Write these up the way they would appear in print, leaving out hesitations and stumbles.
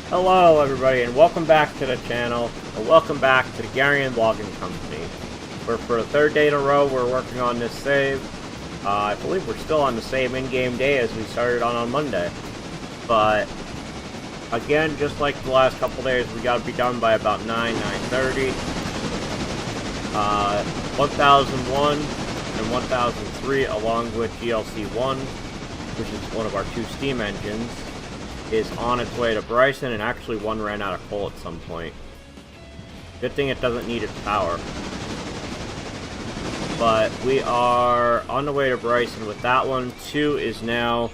Hello everybody and welcome back to the channel, and welcome back to the Garion Logging Company. For the third day in a row we're working on this save. I believe we're still on the same in-game day as we started on Monday. But, again, just like the last couple days, we gotta be done by about 9:30. 1001 and 1003 along with GLC 1, which is one of our two steam engines, is on its way to Bryson, and actually one ran out of coal at some point. Good thing it doesn't need its power. But we are on the way to Bryson with that one. 2 is now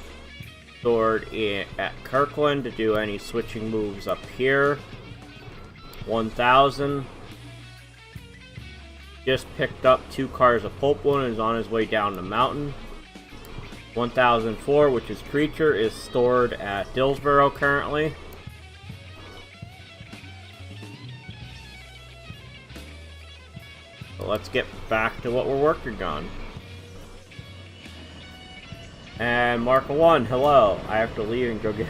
stored at Kirkland to do any switching moves up here. 1000 just picked up 2 cars of pulpwood and is on his way down the mountain. 1004, which is Creature, is stored at Dillsboro currently. So let's get back to what we're working on. And Mark 1, hello. I have to leave and go get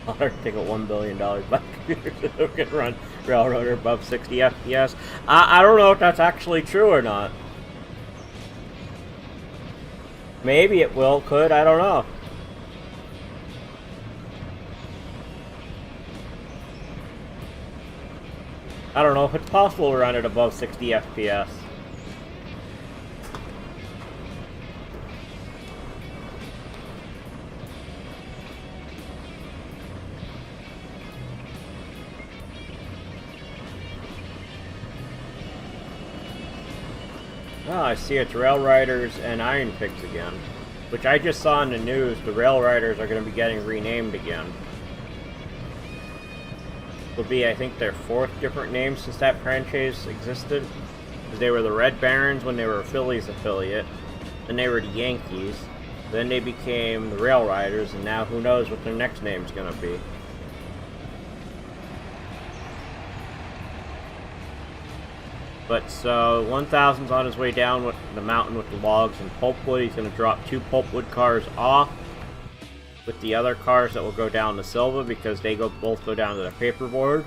water to take a $1 billion back so we can run Railroader above 60 FPS. I don't know if that's actually true or not. Maybe it will, could, I don't know. I don't know if it's possible to run it above 60 FPS. Oh, I see it's Rail Riders and Iron Pigs again. Which I just saw in the news, the Rail Riders are going to be getting renamed again. It'll be, I think, their 4th different name since that franchise existed. Because they were the Red Barons when they were a Phillies affiliate. Then they were the Yankees. Then they became the Rail Riders, and now who knows what their next name's going to be. But so 1000's on his way down with the mountain with the logs and pulpwood. He's going to drop 2 pulpwood cars off with the other cars that will go down to Silva because they both go down to the paperboard.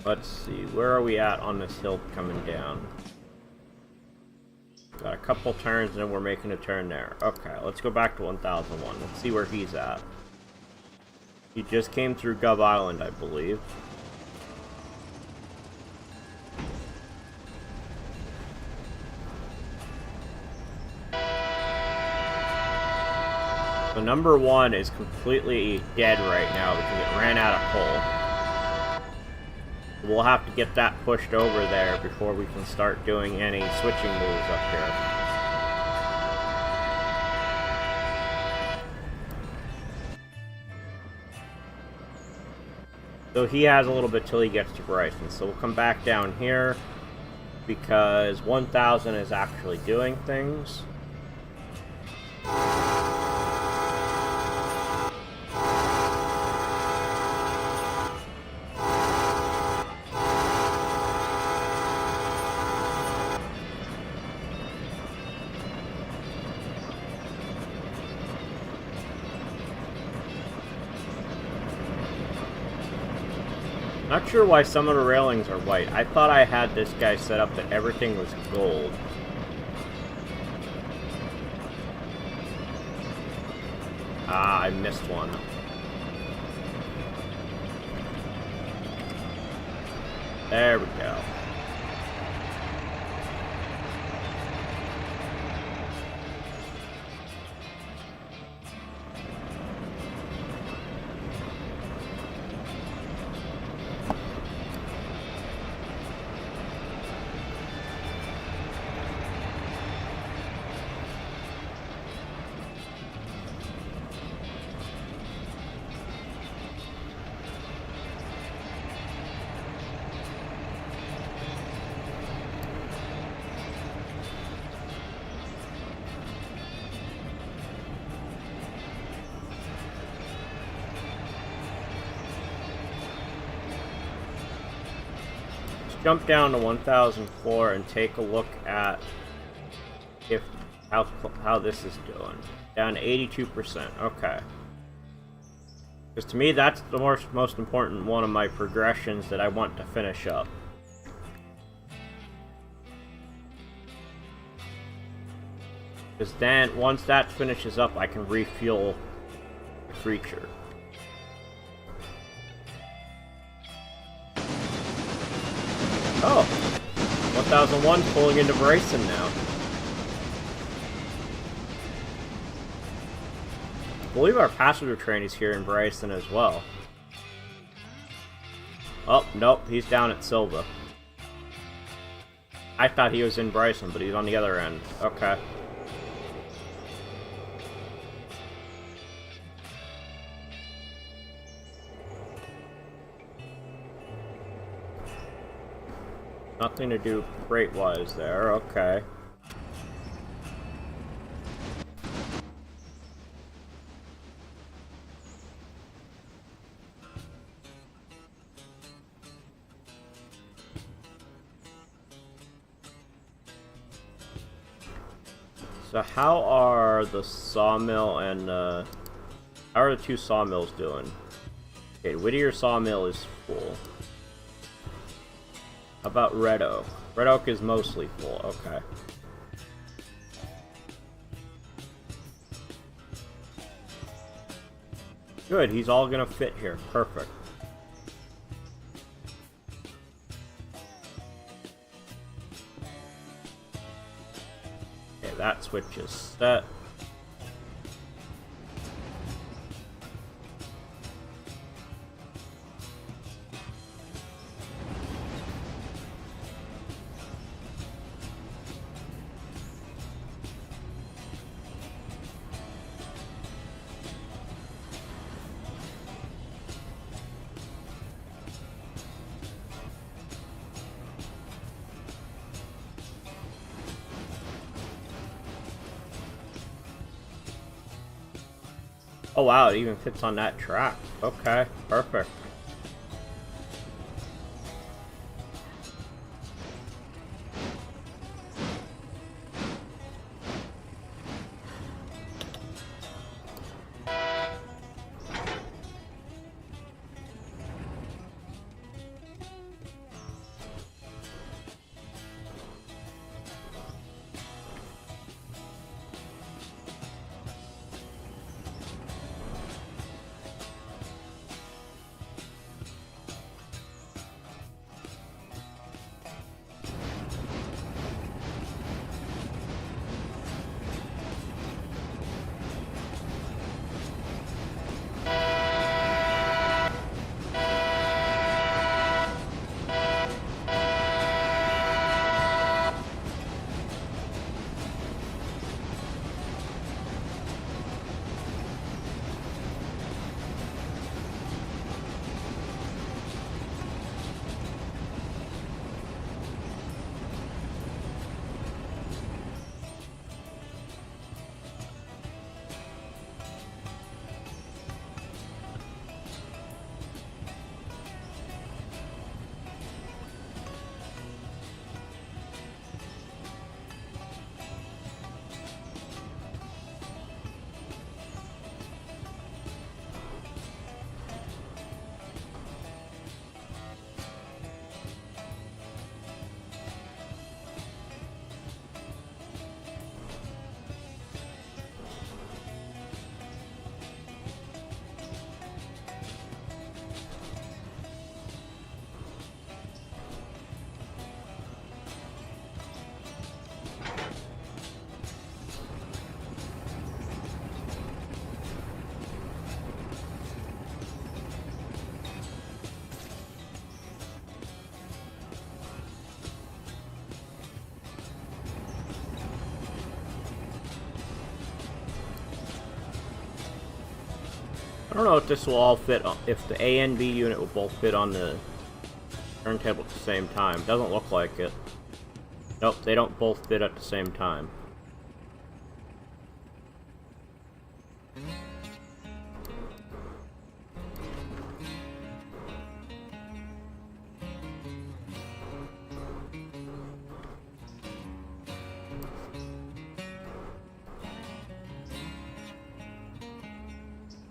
Let's see, where are we at on this hill coming down? Got a couple turns and then we're making a turn there. Okay, let's go back to 1001. Let's see where he's at. He just came through Gov Island, I believe. So number 1 is completely dead right now because it ran out of coal. We'll have to get that pushed over there before we can start doing any switching moves up here. So he has a little bit till he gets to Bryson. So we'll come back down here because 1000 is actually doing things. Not sure why some of the railings are white. I thought I had this guy set up that everything was gold. Ah, I missed one. There we go. jump down to 1004 and take a look at if how this is doing. Down to 82%. Okay. Because to me, that's the most important one of my progressions that I want to finish up. Because then, once that finishes up, I can refuel the creature. Oh! 1001 pulling into Bryson now. I believe our passenger train is here in Bryson as well. Oh, nope, he's down at Silva. I thought he was in Bryson, but he's on the other end. Okay. Nothing to do freight-wise there, okay. So how are the sawmill and, how are the two sawmills doing? Okay, Whittier sawmill is full. How about Red Oak? Red Oak is mostly full, okay. Good, he's all gonna fit here, perfect. Okay, that switch is set. Oh wow, it even fits on that track. Okay, perfect. I don't know if this will all fit, if the A and B unit will both fit on the turntable at the same time. Doesn't look like it. Nope, they don't both fit at the same time.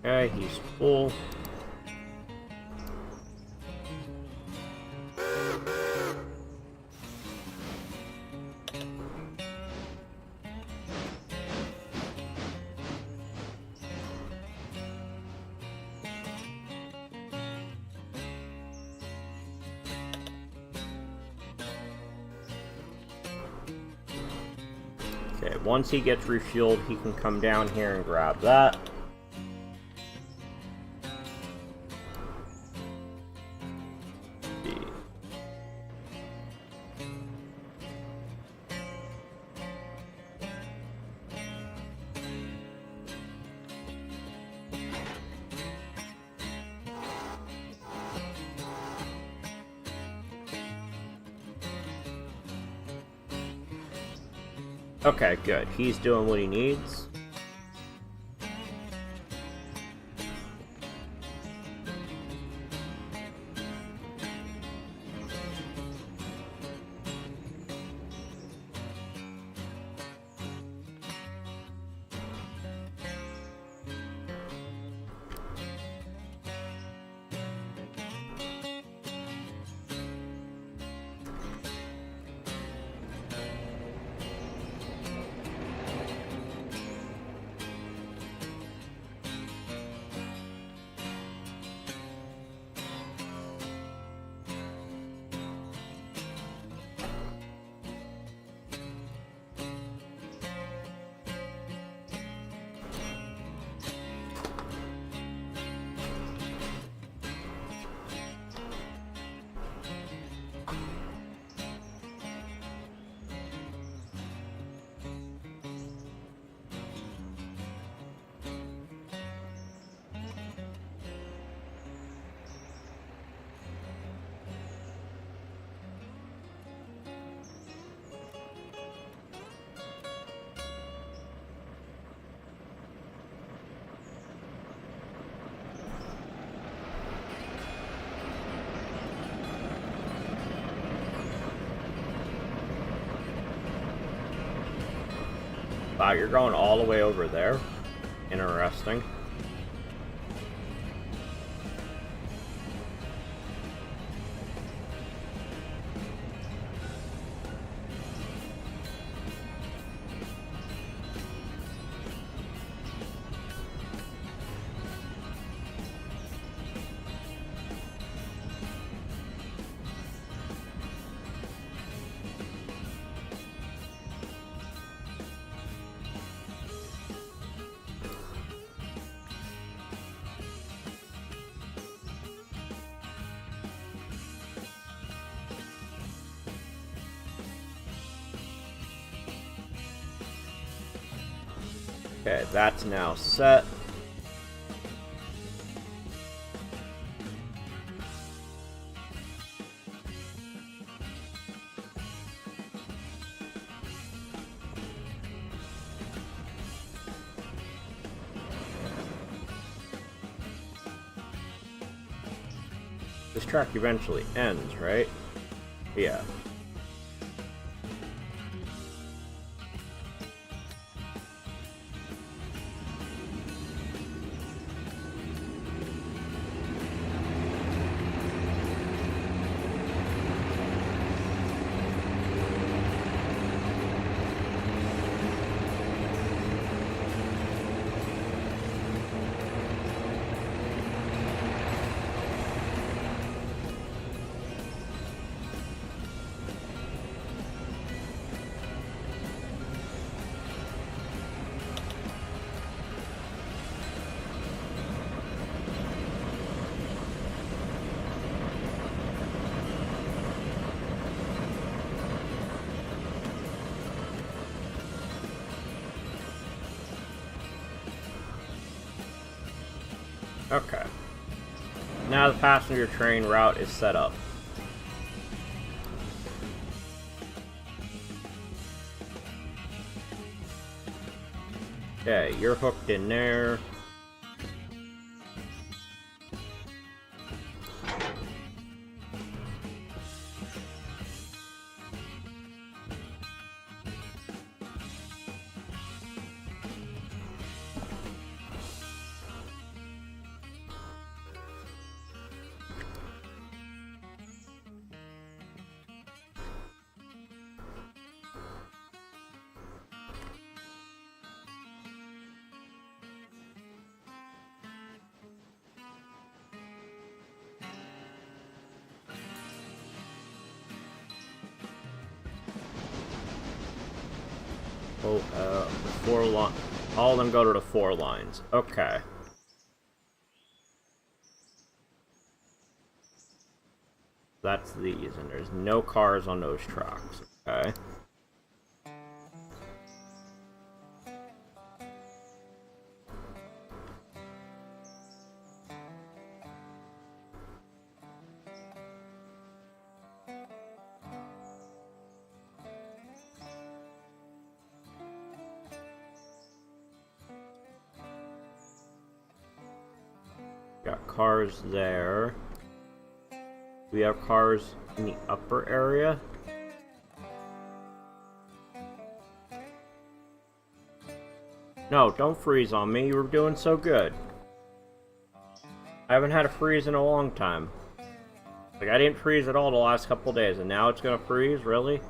Okay, he's full. Okay, once he gets refueled, he can come down here and grab that. Okay, good. He's doing what he needs. Wow, you're going all the way over there? Interesting. Okay, that's now set. This track eventually ends, right? Yeah. Okay. Now the passenger train route is set up. Okay, you're hooked in there. 4 line. All of them go to the 4 lines. Okay. That's these, and there's no cars on those tracks. Okay. Got cars there. We have cars in the upper area. No, don't freeze on me. You were doing so good. I haven't had a freeze in a long time. Like, I didn't freeze at all the last couple days, and now it's gonna freeze? Really?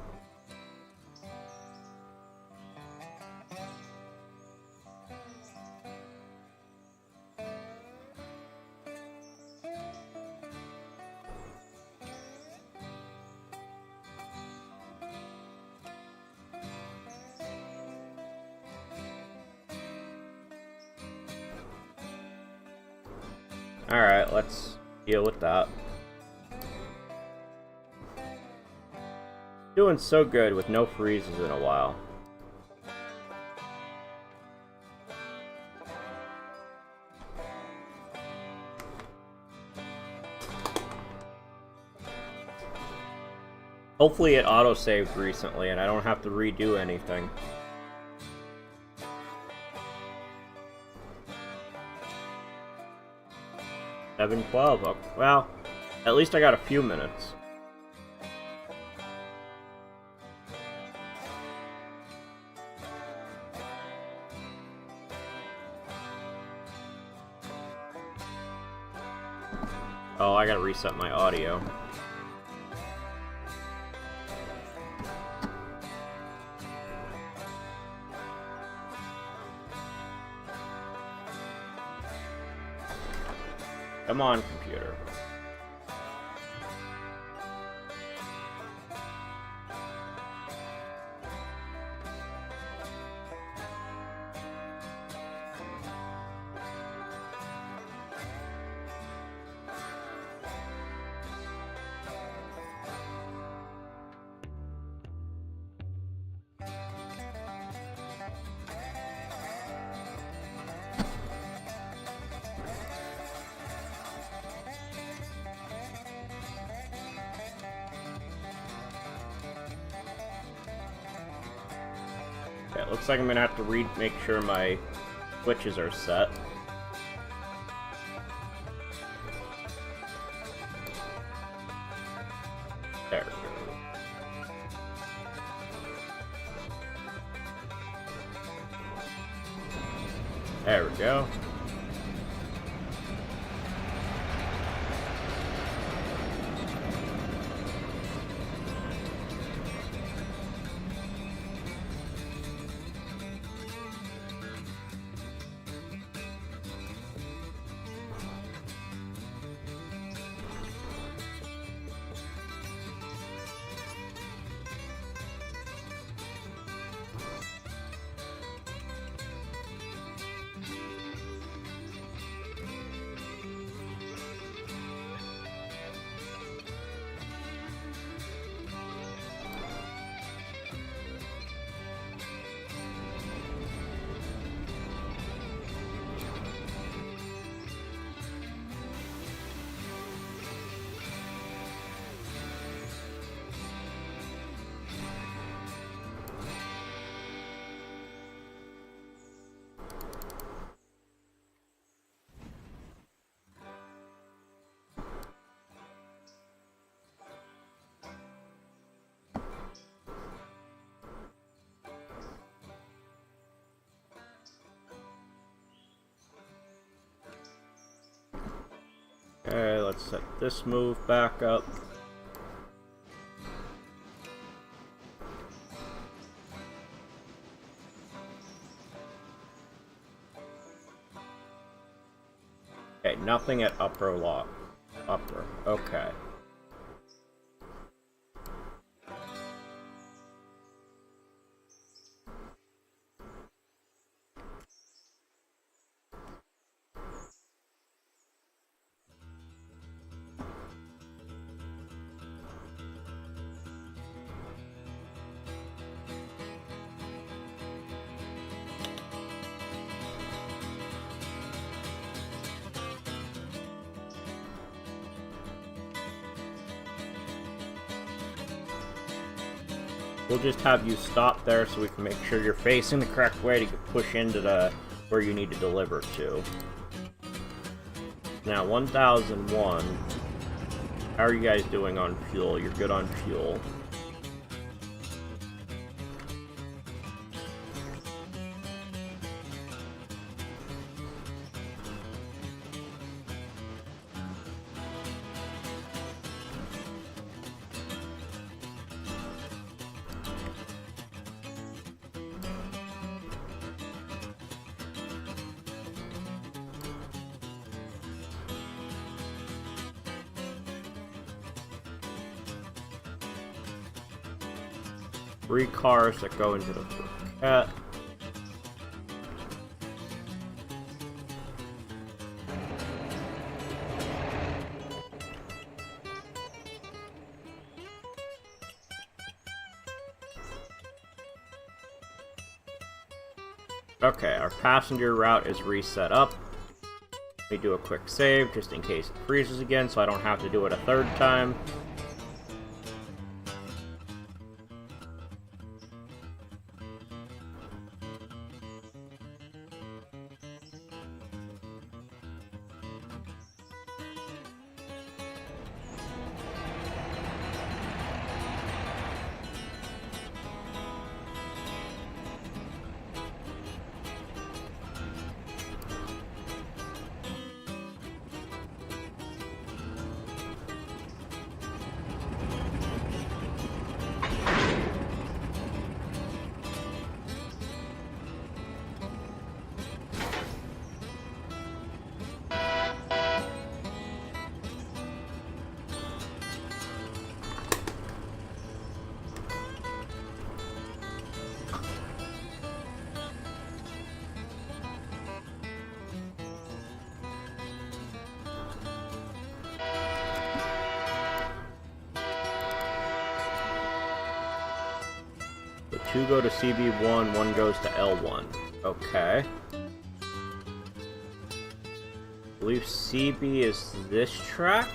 Alright, let's deal with that. Doing so good with no freezes in a while. Hopefully it auto-saved recently and I don't have to redo anything. $7:12. Oh, well, at least I got a few minutes. Oh, I gotta reset my audio. Come on, computer. Okay, it looks like I'm gonna have to make sure my switches are set. There we go. There we go. Okay, let's set this move back up. Okay, nothing at upper lock. Upper, okay. We'll just have you stop there so we can make sure you're facing the correct way to push into the where you need to deliver to. Now, 1001. How are you guys doing on fuel? You're good on fuel. Three cars that go into the bulkhead. Okay, our passenger route is reset up. Let me do a quick save just in case it freezes again so I don't have to do it a third time. So 2 go to CB1, 1 goes to L1. Okay. I believe CB is this track?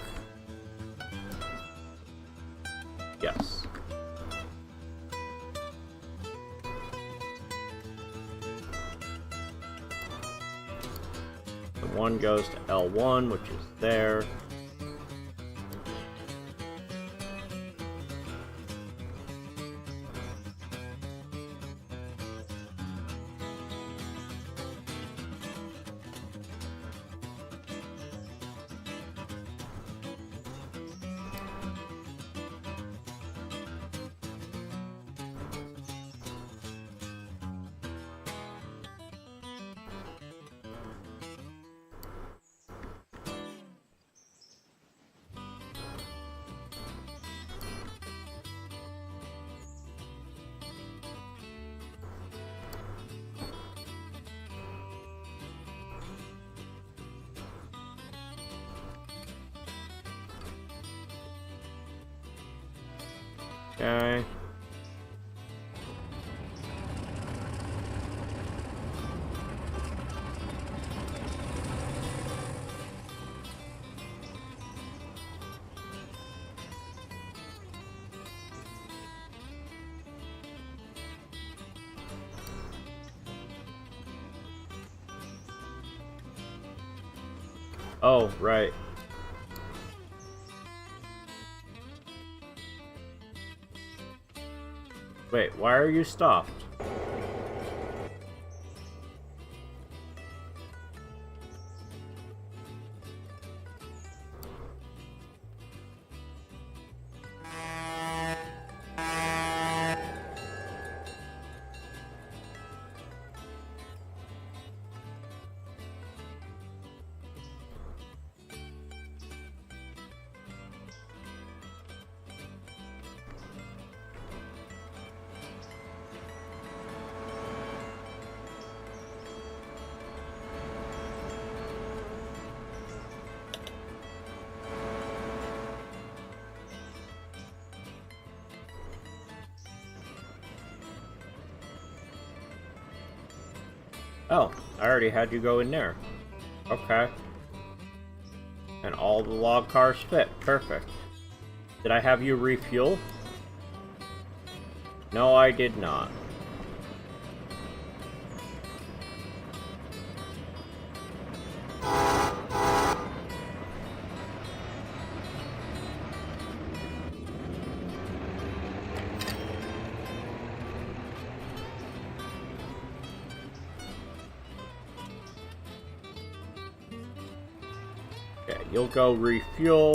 Yes. And 1 goes to L1, which is there. Okay. Oh, right. Wait, why are you stopped? Oh, I already had you go in there. Okay. And all the log cars fit. Perfect. Did I have you refuel? No, I did not. Okay, you'll go refuel.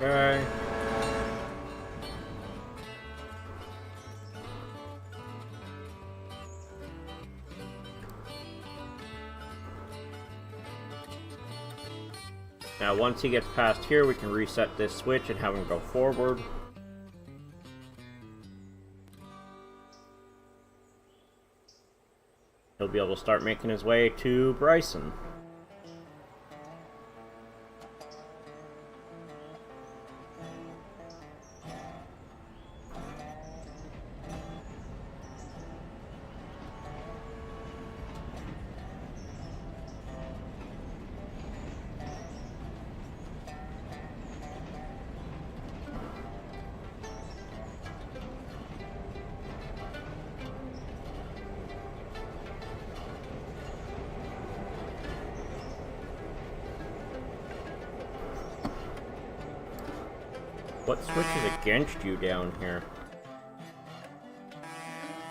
Okay. Now, once he gets past here, we can reset this switch and have him go forward. He'll be able to start making his way to Bryson. What switch is against you down here?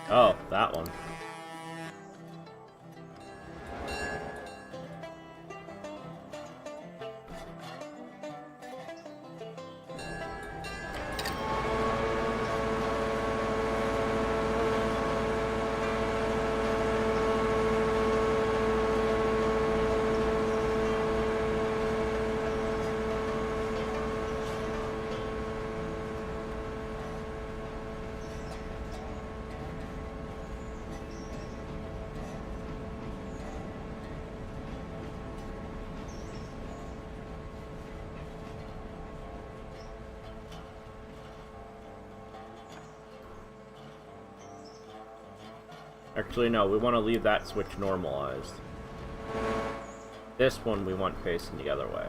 Oh, that one. Actually, no, we want to leave that switch normalized. This one we want facing the other way.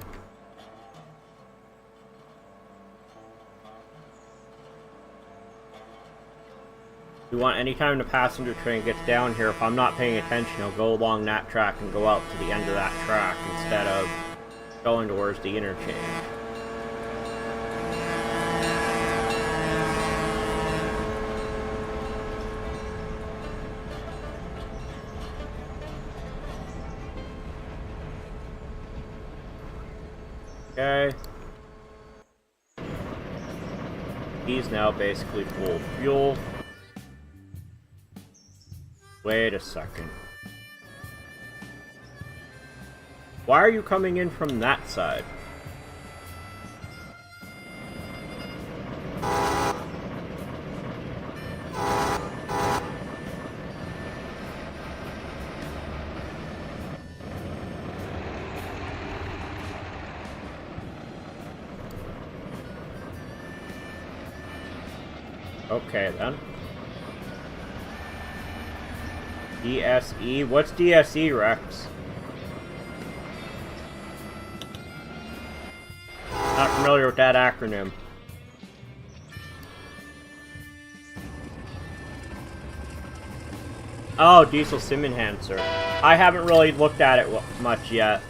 We want anytime the passenger train gets down here, if I'm not paying attention, he'll go along that track and go out to the end of that track instead of going towards the interchange. Okay. He's now basically full of fuel. Wait a second. Why are you coming in from that side? Okay, then. DSE? What's DSE, Rex? Not familiar with that acronym. Oh, diesel sim enhancer. I haven't really looked at it much yet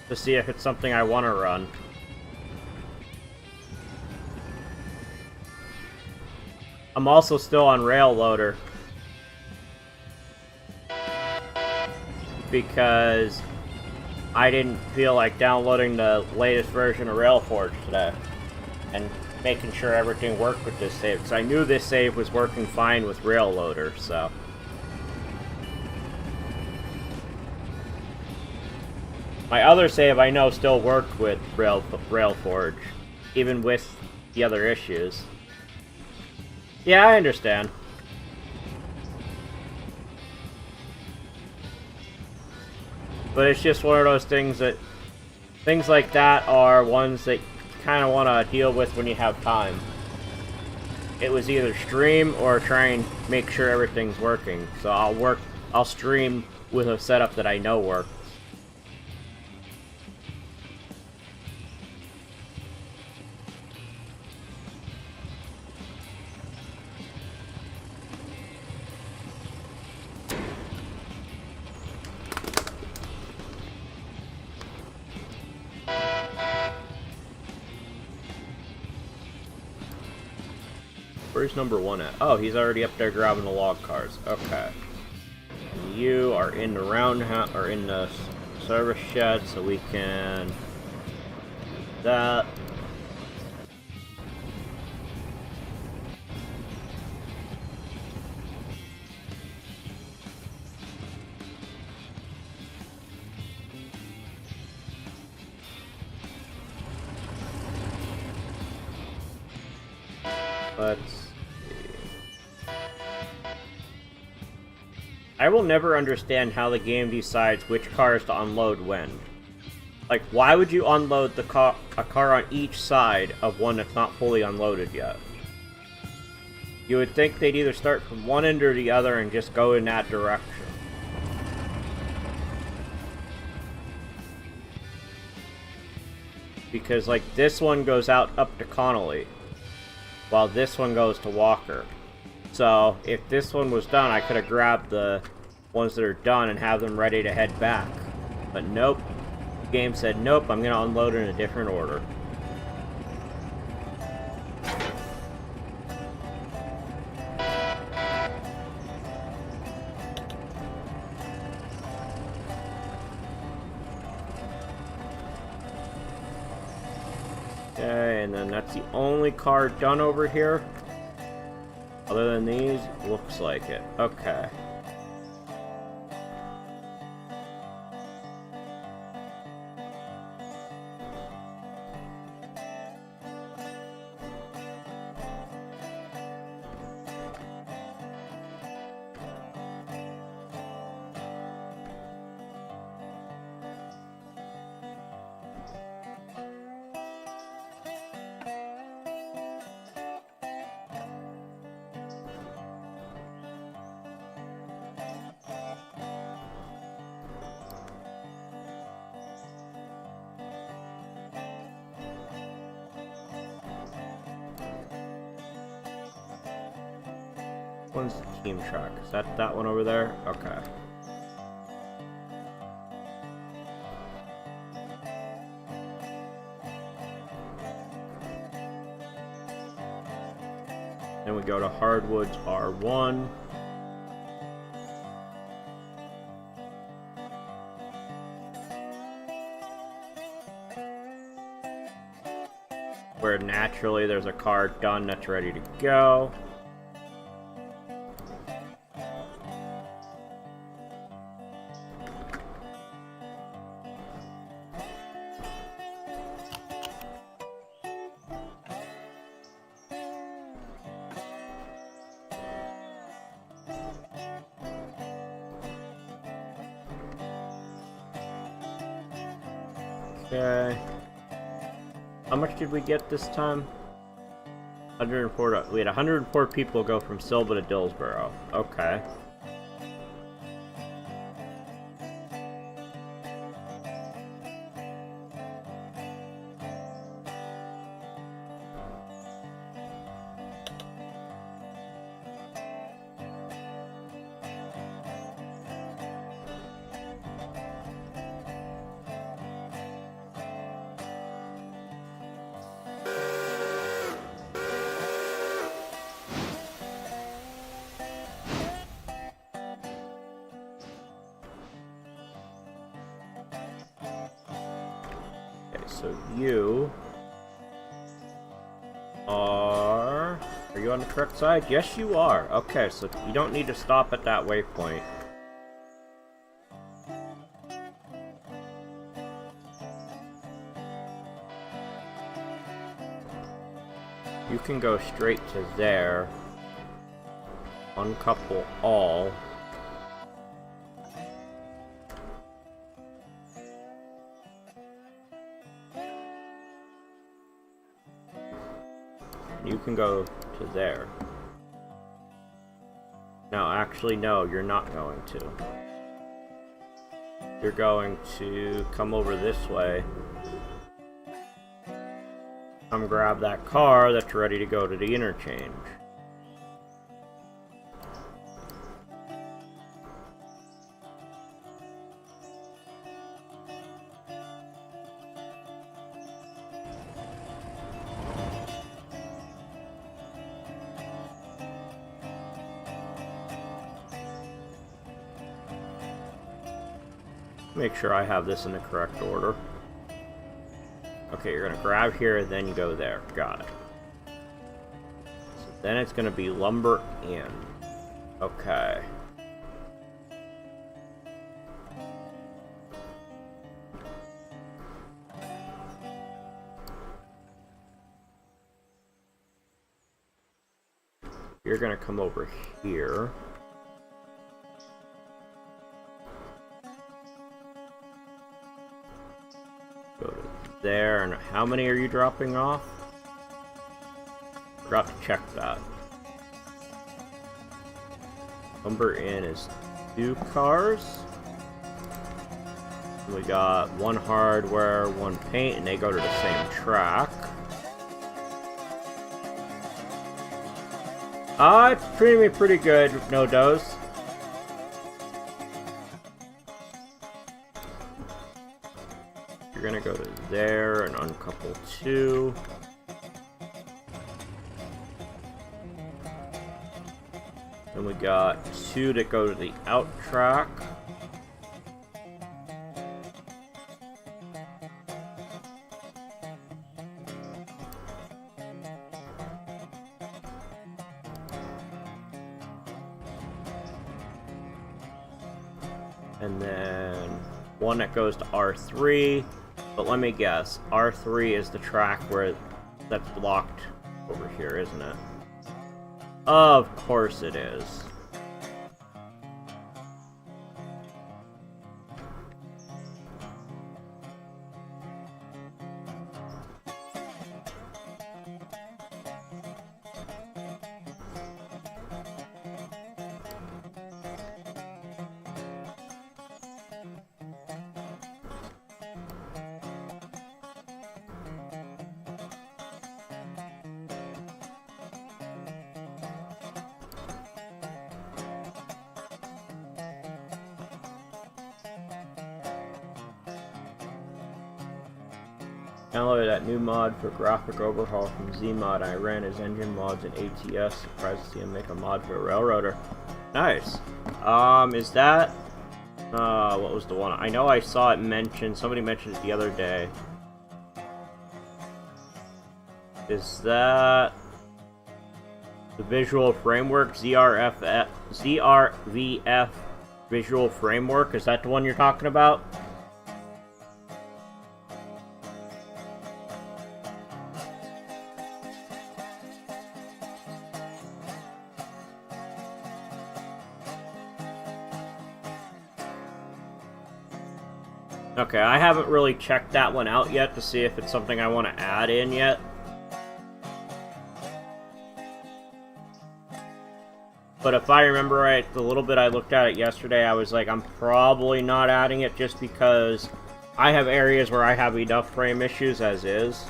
to see if it's something I want to run. I'm also still on rail loader because I didn't feel like downloading the latest version of Railforge today and making sure everything worked with this save, because I knew this save was working fine with rail loader, so. My other save I know still worked with Railforge, even with the other issues. Yeah, I understand. But it's just one of those things that... Things like that are ones that you kind of want to deal with when you have time. It was either stream or try and make sure everything's working. So I'll stream with a setup that I know works. Where's number one at? Oh, he's already up there grabbing the log cars. Okay. And you are in the roundhouse, or in the service shed, so we can do that. Let's see. I will never understand how the game decides which cars to unload when. Like, why would you unload a car on each side of one that's not fully unloaded yet? You would think they'd either start from one end or the other and just go in that direction. Because, like, this one goes out up to Connolly, while this one goes to Walker. So, if this one was done, I could have grabbed the ones that are done and have them ready to head back. But nope. The game said, nope, I'm going to unload in a different order. Okay, and then that's the only car done over here. Other than these, looks like it. Okay. One's the team truck. Is that one over there? Okay. Then we go to Hardwoods R1. where naturally there's a car done that's ready to go. Okay. How much did we get this time? 104. We had 104 people go from Silva to Dillsboro. Okay. So you are you on the correct side? Yes, you are. Okay, so you don't need to stop at that waypoint. You can go straight to there, uncouple all. You can go to there. No, actually, no, you're not going to. You're going to come over this way. Come grab that car that's ready to go to the interchange. Make sure I have this in the correct order. Okay, you're gonna grab here, then you go there. Got it. So then it's gonna be lumber in. Okay. You're gonna come over here. Go to there, and how many are you dropping off? Forgot to check that. Lumber in is 2 cars. We got 1 hardware, 1 paint, and they go to the same track. It's treating me pretty good, no dose. You're gonna go to there and uncouple 2. Then we got 2 that go to the out track. And then 1 that goes to R3. But let me guess, R3 is the track where that's blocked over here, isn't it? Of course it is. Downloaded that new mod for graphic overhaul from Zmod. I ran his engine mods in ATS. Surprised to see him make a mod for a railroader. Nice. Is that what was the one? I know I saw it mentioned. Somebody mentioned it the other day. Is that the visual framework? ZRVF visual framework? Is that the one you're talking about? Okay, I haven't really checked that one out yet to see if it's something I want to add in yet. But if I remember right, the little bit I looked at it yesterday, I was like, I'm probably not adding it just because I have areas where I have enough frame issues as is.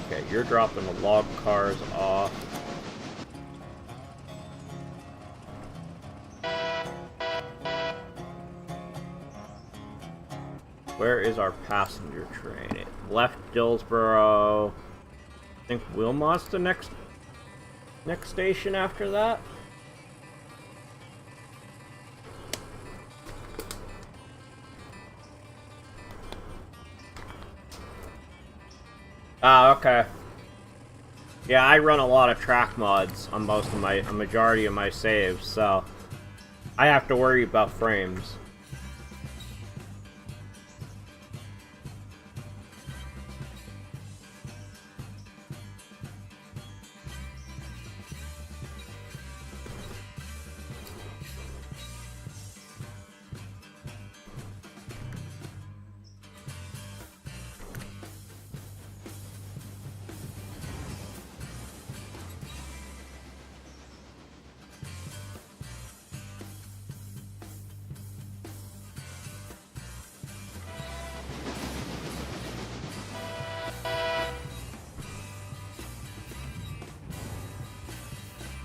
Okay, you're dropping the log cars off. Where is our passenger train? It left Dillsboro. I think Wilmot's the next station after that. Ah, okay. Yeah, I run a lot of track mods on a majority of my saves, so I have to worry about frames.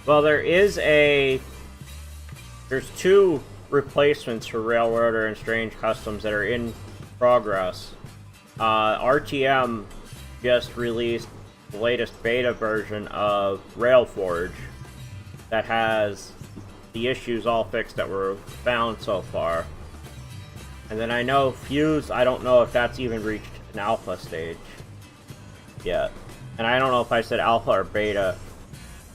Well, there's two replacements for Railroader and Strange Customs that are in progress. RTM just released the latest beta version of Railforge that has the issues all fixed that were found so far. And then I know Fuse, I don't know if that's even reached an alpha stage yet. And I don't know if I said alpha or beta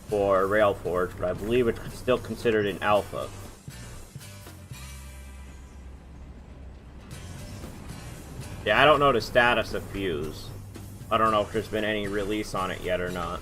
for Railforge, but I believe it's still considered an alpha. Yeah, I don't know the status of Fuse. I don't know if there's been any release on it yet or not.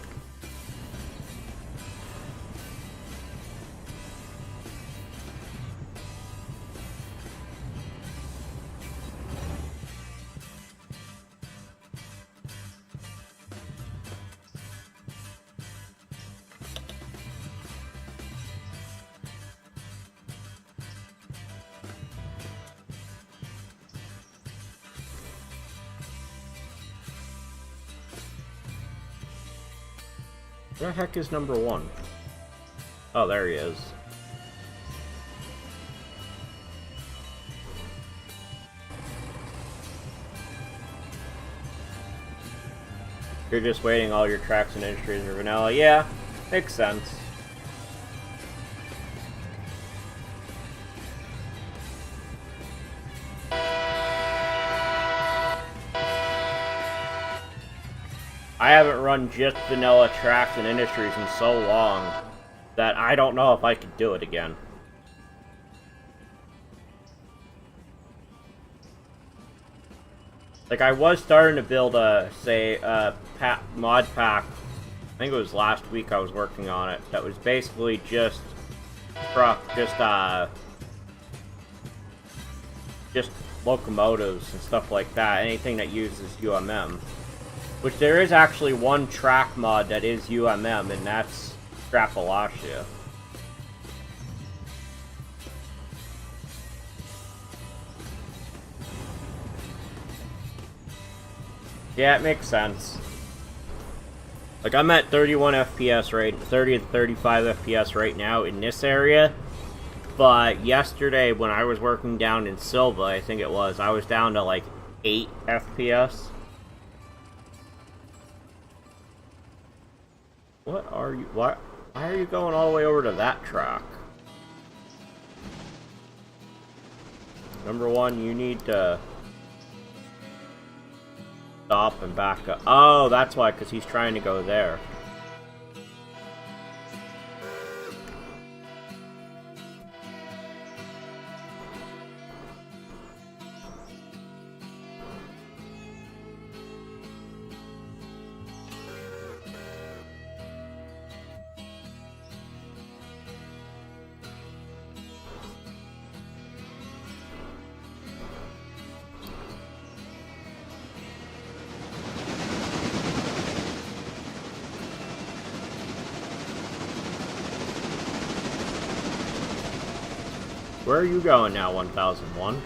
Where the heck is number one? Oh, there he is. You're just waiting all your tracks and industries are vanilla. Yeah, makes sense. I haven't run just vanilla tracks and industries in so long that I don't know if I could do it again. Like, I was starting to build a mod pack. I think it was last week I was working on it. That was basically just locomotives and stuff like that. Anything that uses UMM. Which there is actually one track mod that is UMM, and that's Appalachia. Yeah, it makes sense. Like, I'm at 31 FPS 30 to 35 FPS right now in this area. But yesterday, when I was working down in Silva, I think it was, I was down to like 8 FPS. What are you... Why are you going all the way over to that track? Number one, you need to stop and back up. Oh, that's why, because he's trying to go there. Where are you going now, 1001?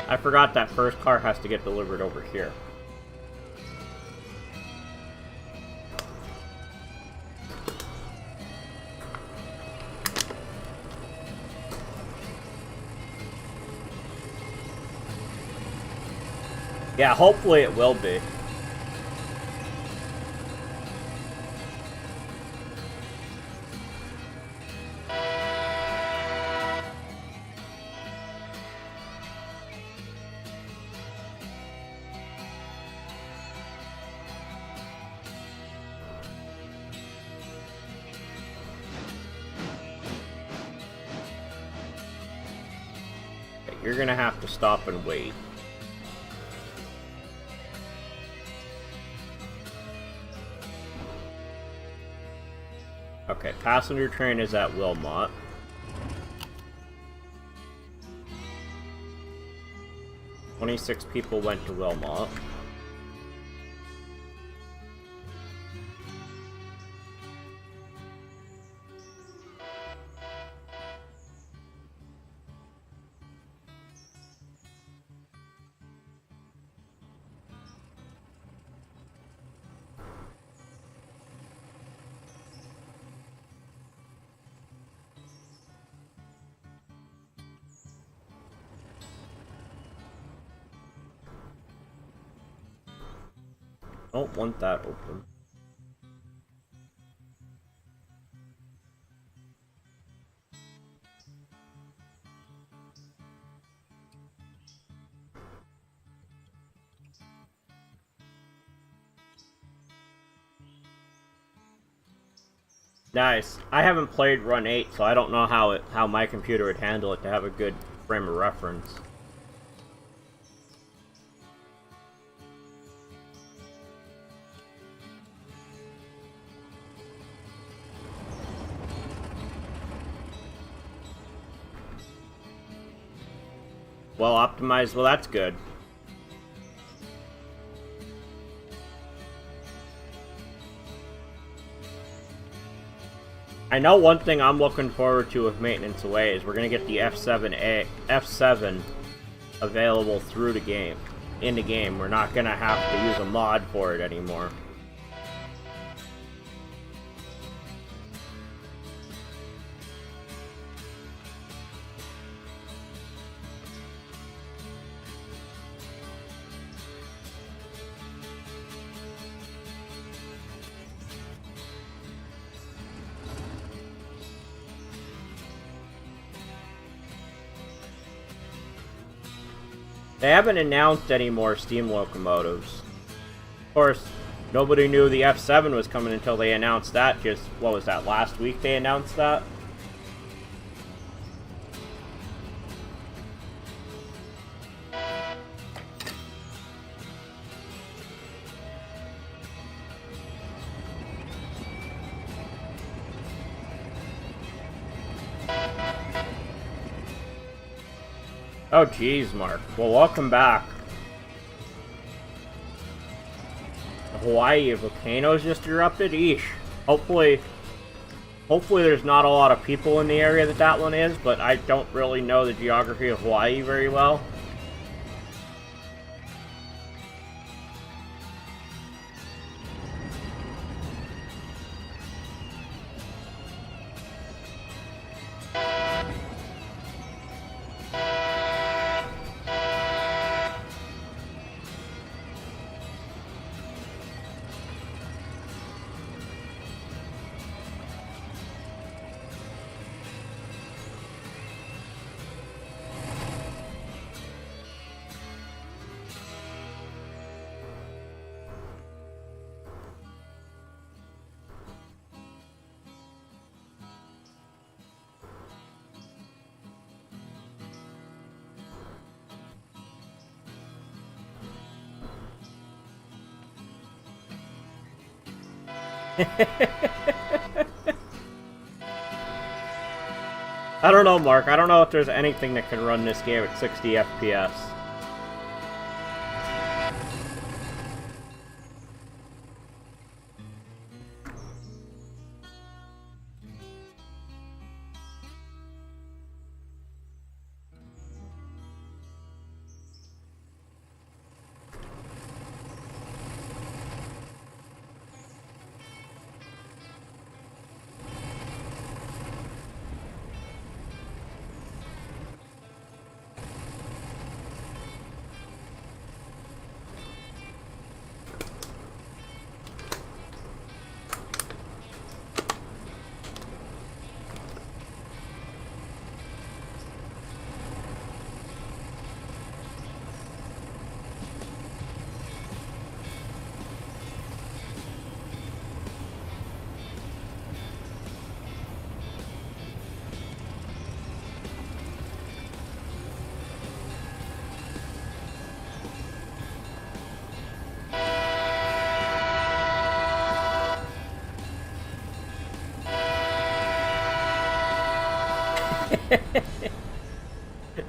I forgot that first car has to get delivered over here. Yeah, hopefully it will be. You're gonna have to stop and wait. Okay, passenger train is at Wilmot. "26 people went to Wilmot. Don't want that open. Nice. I haven't played Run 8, so I don't know how my computer would handle it to have a good frame of reference. Well optimized, well that's good. I know one thing I'm looking forward to with Maintenance Away is we're gonna get the F7 available through the game. In the game, we're not gonna have to use a mod for it anymore. They haven't announced any more steam locomotives. Of course, nobody knew the F7 was coming until they announced that just, what was that, last week they announced that? Oh geez, Mark. Well, welcome back. Hawaii, a volcano's just erupted? Eesh. Hopefully there's not a lot of people in the area that one is, but I don't really know the geography of Hawaii very well. I don't know, Mark. I don't know if there's anything that can run this game at 60 FPS.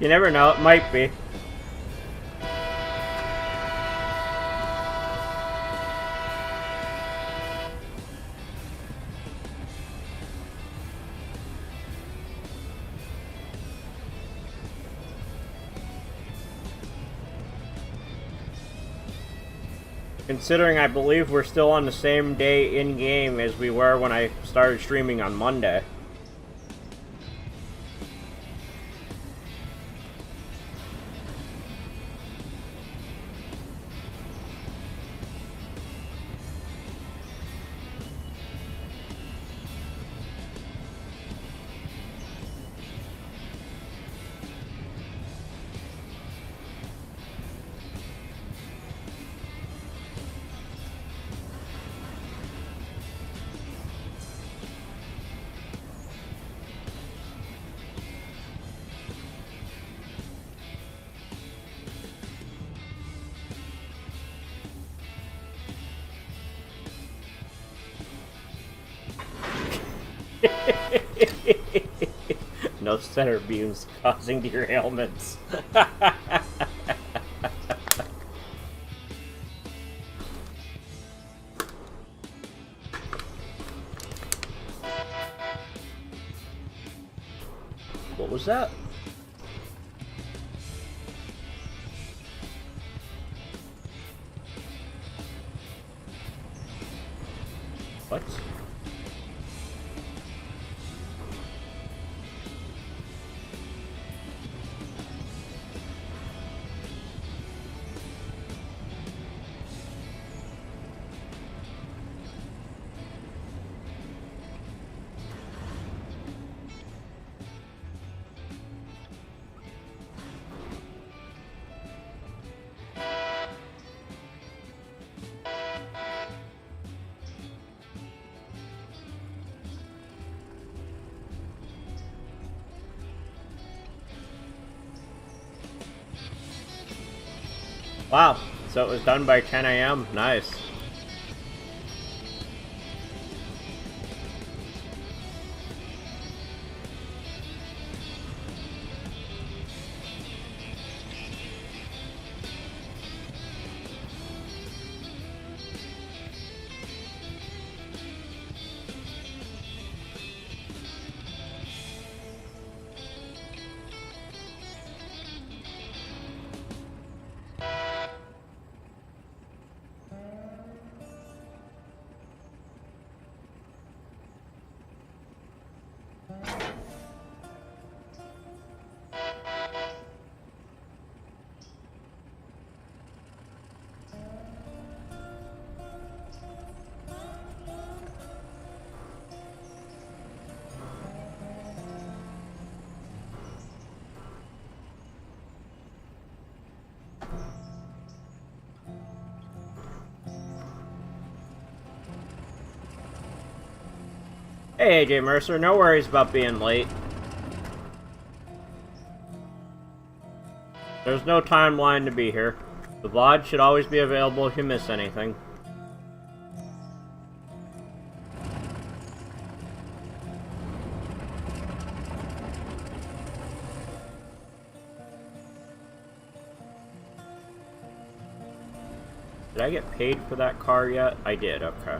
You never know, it might be. Considering I believe we're still on the same day in-game as we were when I started streaming on Monday. No center beams causing derailments. What was that? What? Wow, so it was done by 10 AM. Nice. Hey, AJ Mercer, no worries about being late. There's no timeline to be here. The VOD should always be available if you miss anything. Did I get paid for that car yet? I did, okay.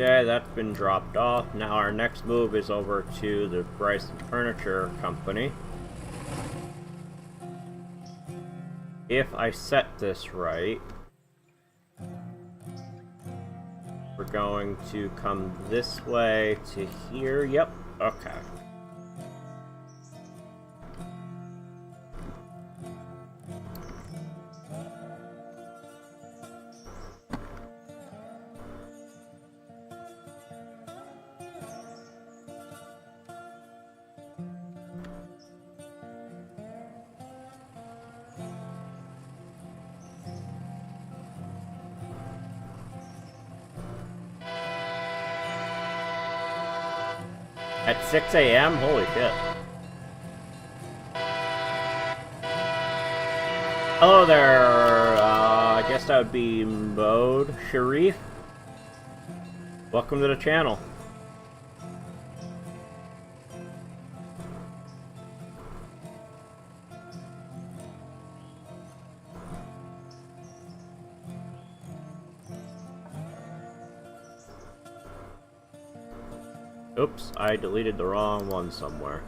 Okay, that's been dropped off. Now our next move is over to the Bryson Furniture Company. If I set this right, we're going to come this way to here. Yep, okay. At 6 a.m.? Holy shit. Hello there, I guess that would be Mode Sharif. Welcome to the channel. Oops, I deleted the wrong one somewhere.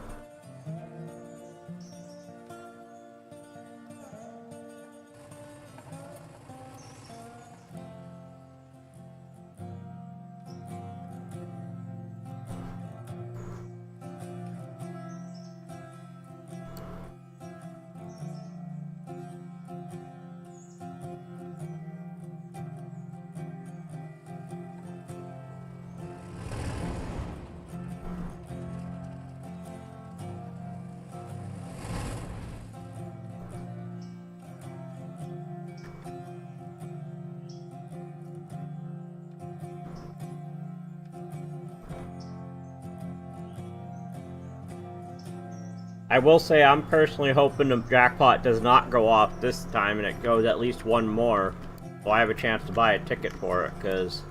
I will say I'm personally hoping the jackpot does not go off this time and it goes at least one more, so I have a chance to buy a ticket for it, because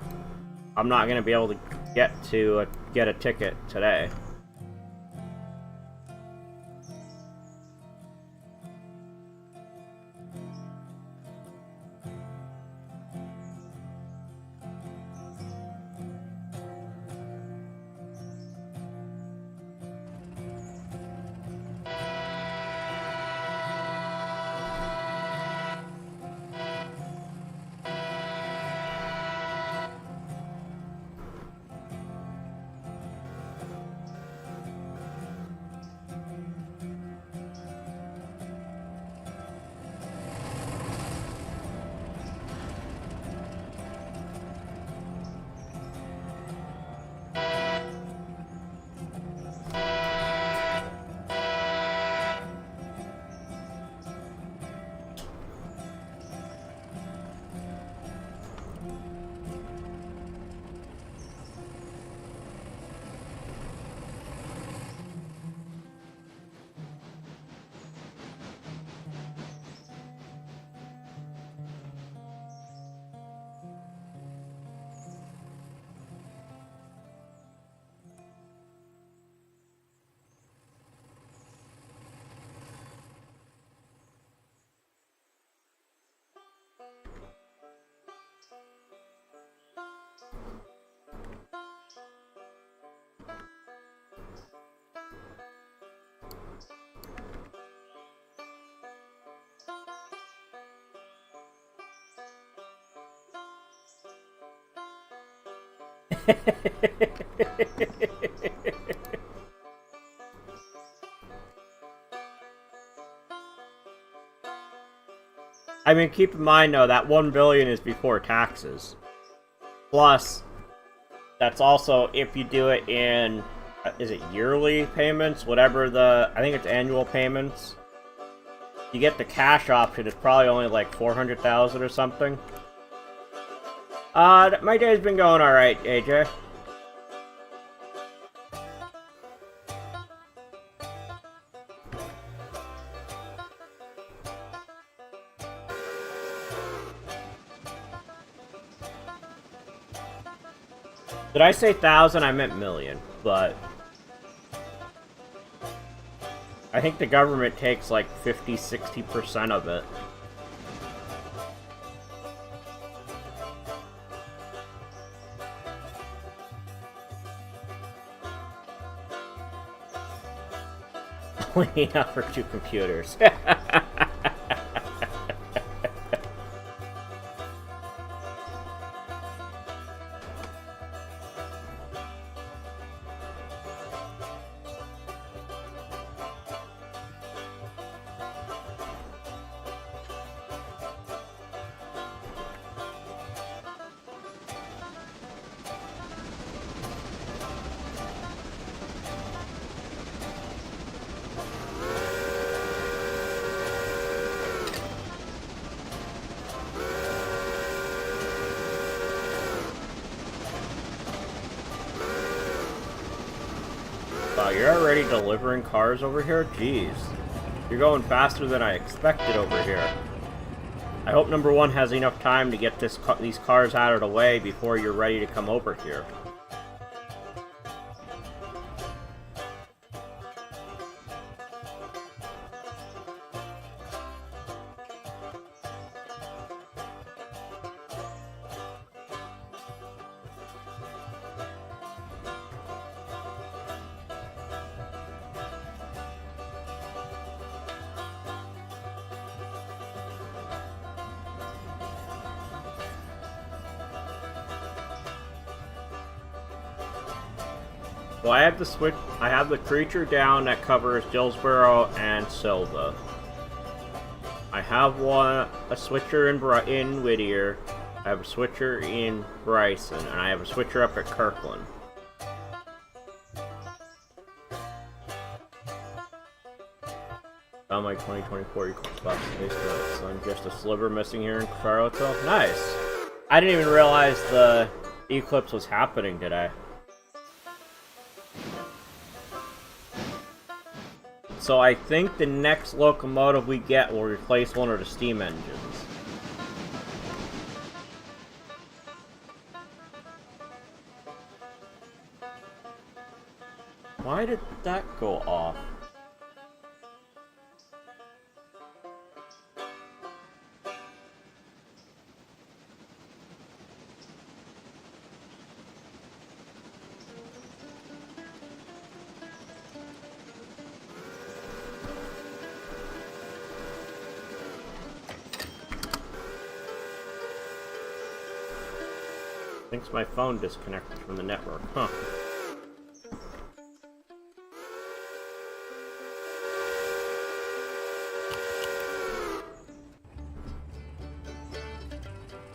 I'm not going to be able to get a ticket today. I mean, keep in mind though that 1 billion is before taxes. Plus, that's also if you do it in, is it yearly payments? Whatever I think it's annual payments. You get the cash option, it's probably only like 400,000 or something. My day's been going alright, AJ. Did I say 1,000? I meant million, but I think the government takes like 50-60% of it. Only enough for 2 computers. Wow, you're already delivering cars over here? Jeez. You're going faster than I expected over here. I hope number 1 has enough time to get these cars out of the way before you're ready to come over here. So I have the creature down that covers Dillsboro and Silva. I have a switcher in Whittier, I have a switcher in Bryson, and I have a switcher up at Kirkland. Found my 2024 Eclipse space, so I'm just a sliver missing here in Charlottesville. Nice! I didn't even realize the eclipse was happening today. So I think the next locomotive we get will replace one of the steam engines. Why did that go off? Thinks my phone disconnected from the network, huh?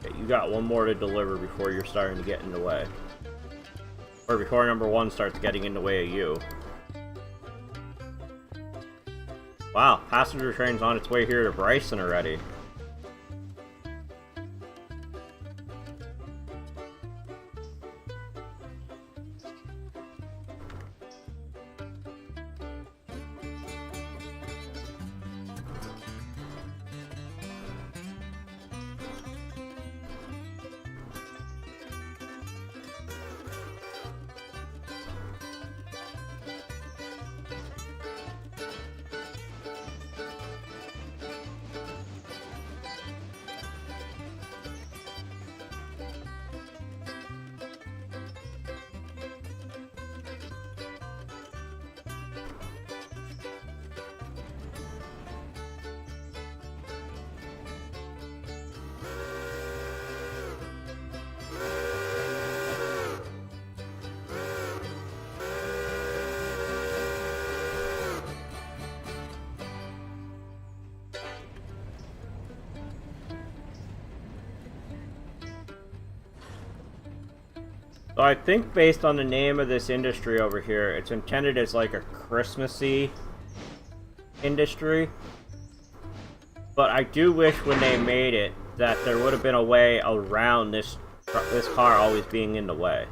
Okay, you got one more to deliver before you're starting to get in the way. Or before number 1 starts getting in the way of you. Wow, passenger train's on its way here to Bryson already. So I think based on the name of this industry over here, it's intended as like a Christmassy industry. But I do wish when they made it that there would have been a way around this car always being in the way.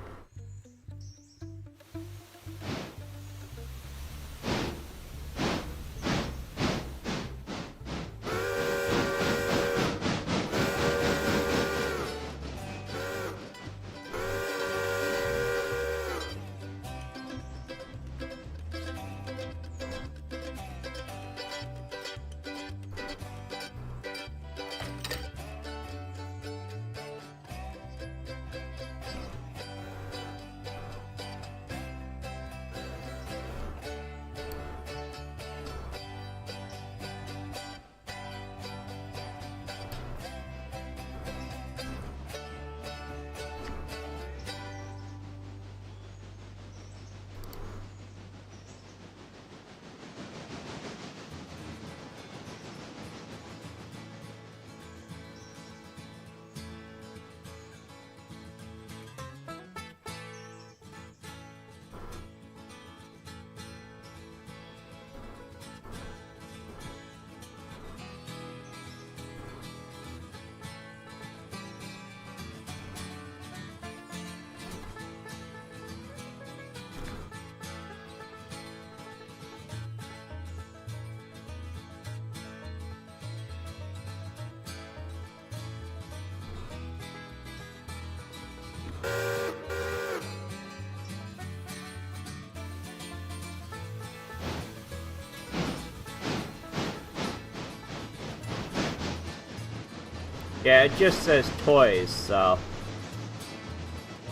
Yeah, it just says toys, so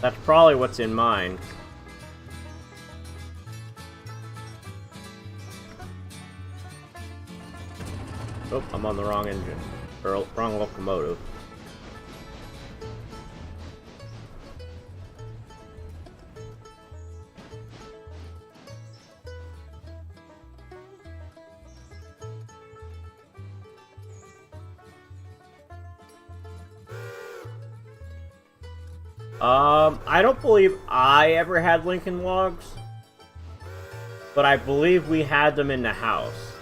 that's probably what's in mine. Oh, I'm on the wrong engine. Or wrong locomotive. I don't believe I ever had Lincoln Logs, but I believe we had them in the house.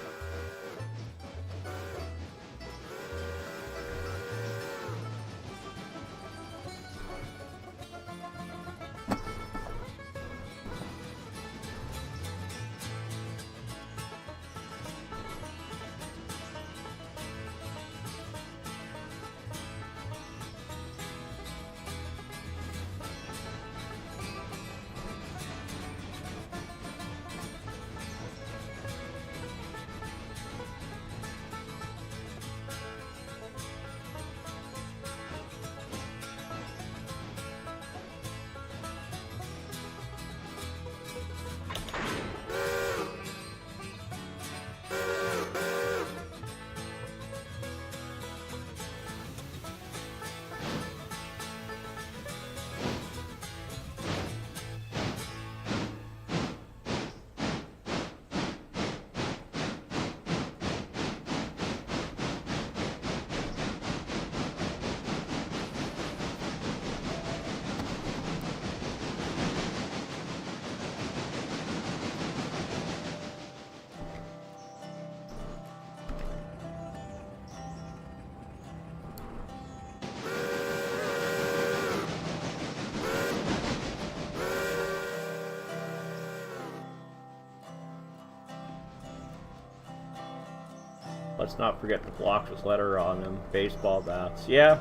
Let's not forget the Blox's letter on them baseball bats. Yeah.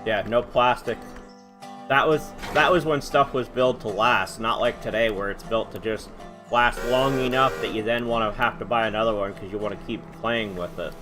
Yeah, no plastic. That was when stuff was built to last, not like today where it's built to just last long enough that you then want to have to buy another one because you want to keep playing with it.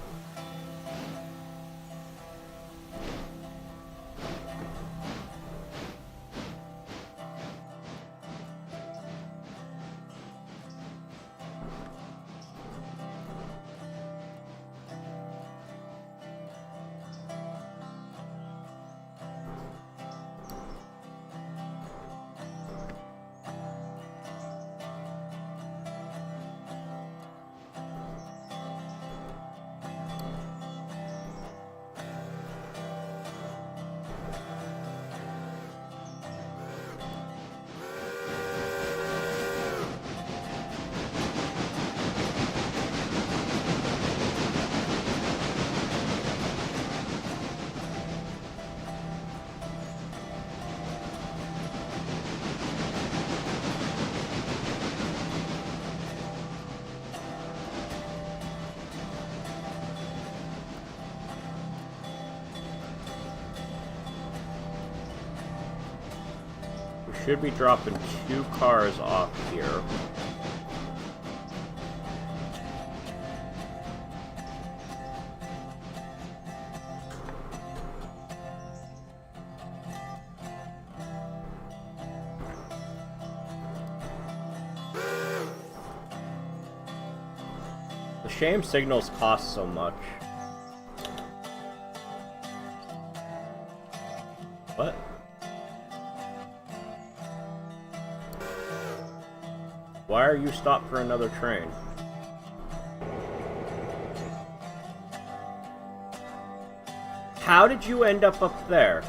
Should be dropping 2 cars off here. The shame signals cost so much. What? Why are you stopped for another train? How did you end up there?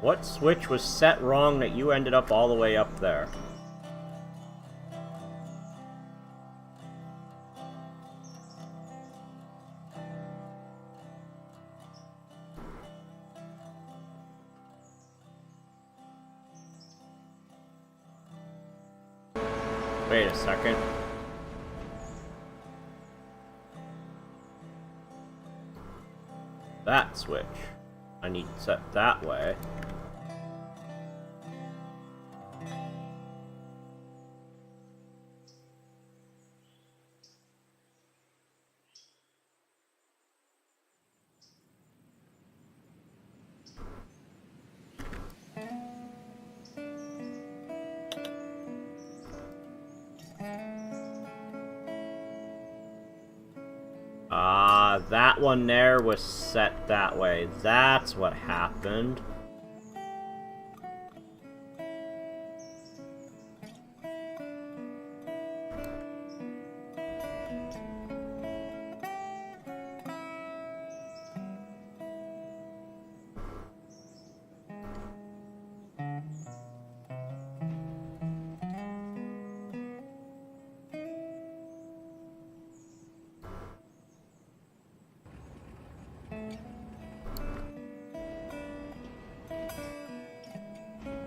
What switch was set wrong that you ended up all the way up there? Wait a second. That switch. I need to set that way. That one there was set that way. That's what happened.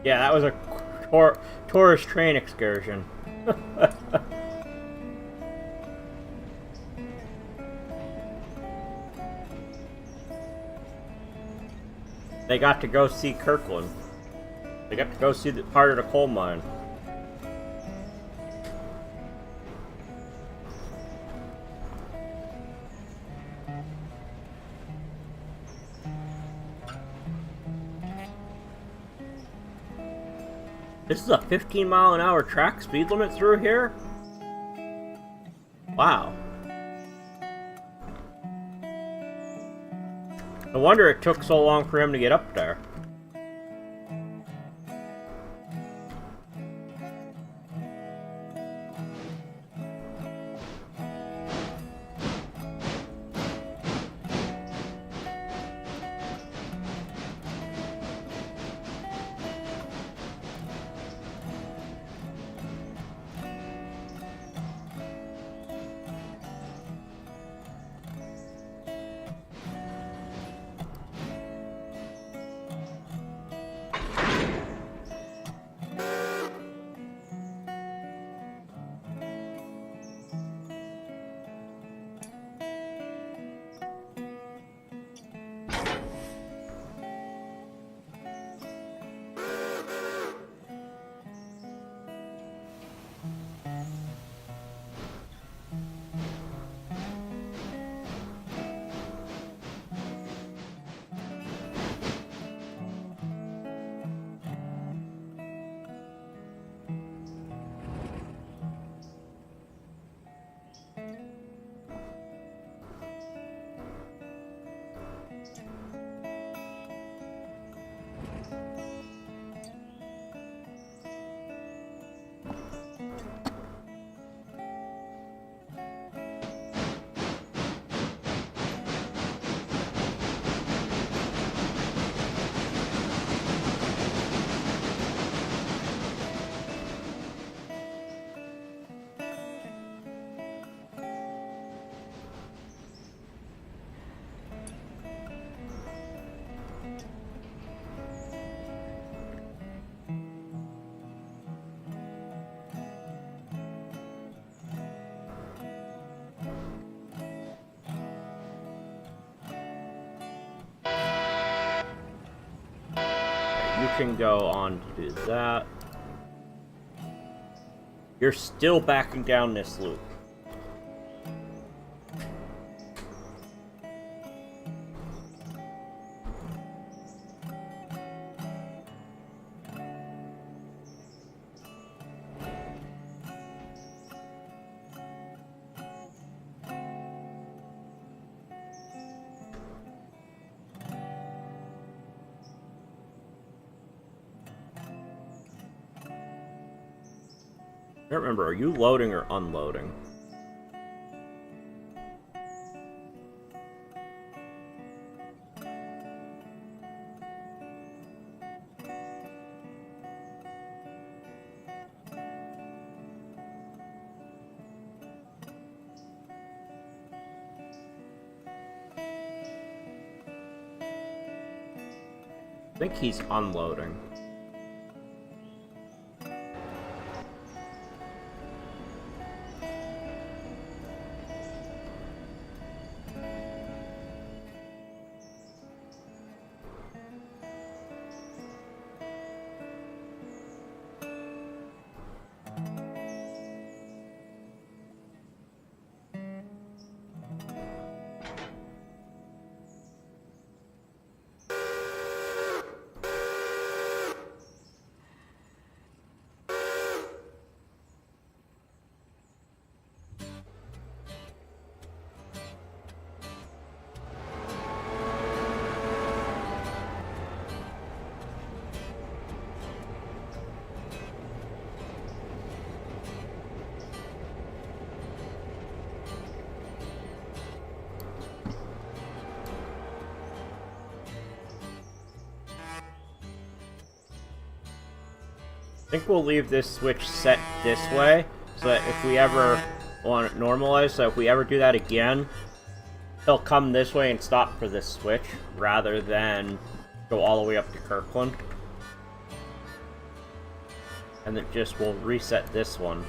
Yeah, that was a tourist train excursion. They got to go see Kirkland. They got to go see the part of the coal mine. This is a 15-mile-an-hour track speed limit through here? Wow. No wonder it took so long for him to get up there. can go on to do that. You're still backing down this loop. I don't remember, are you loading or unloading? I think he's unloading. I think we'll leave this switch set this way, so that if we ever want it normalized, so if we ever do that again, it'll come this way and stop for this switch, rather than go all the way up to Kirkland. And it just will reset this one.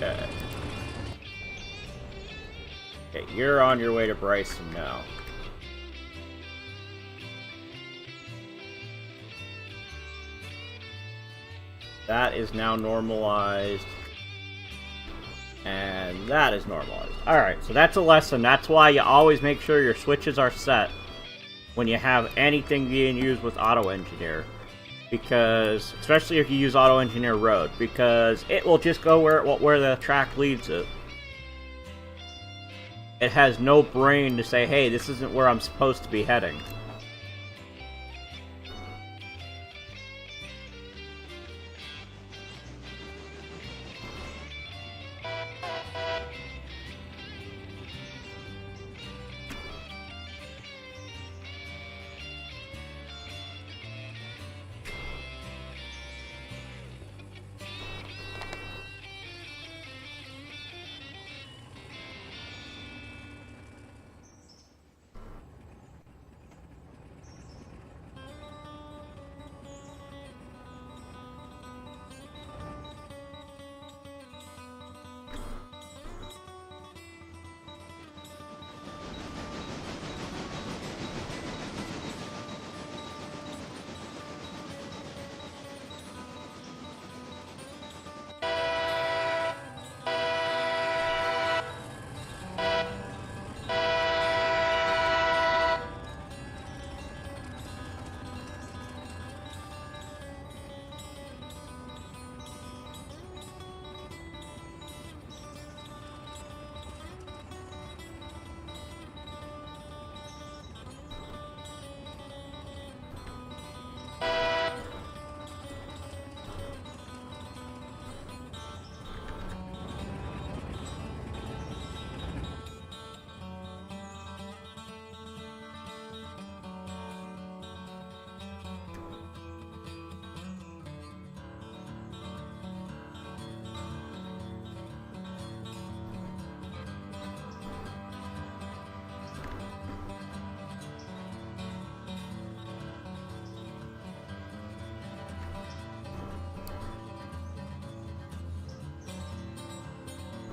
Okay. Okay, you're on your way to Bryson now. That is now normalized. And that is normalized. Alright, so that's a lesson. That's why you always make sure your switches are set when you have anything being used with Auto Engineer. Because, especially if you use Auto Engineer Road, because it will just go where the track leads it. It has no brain to say, hey, this isn't where I'm supposed to be heading.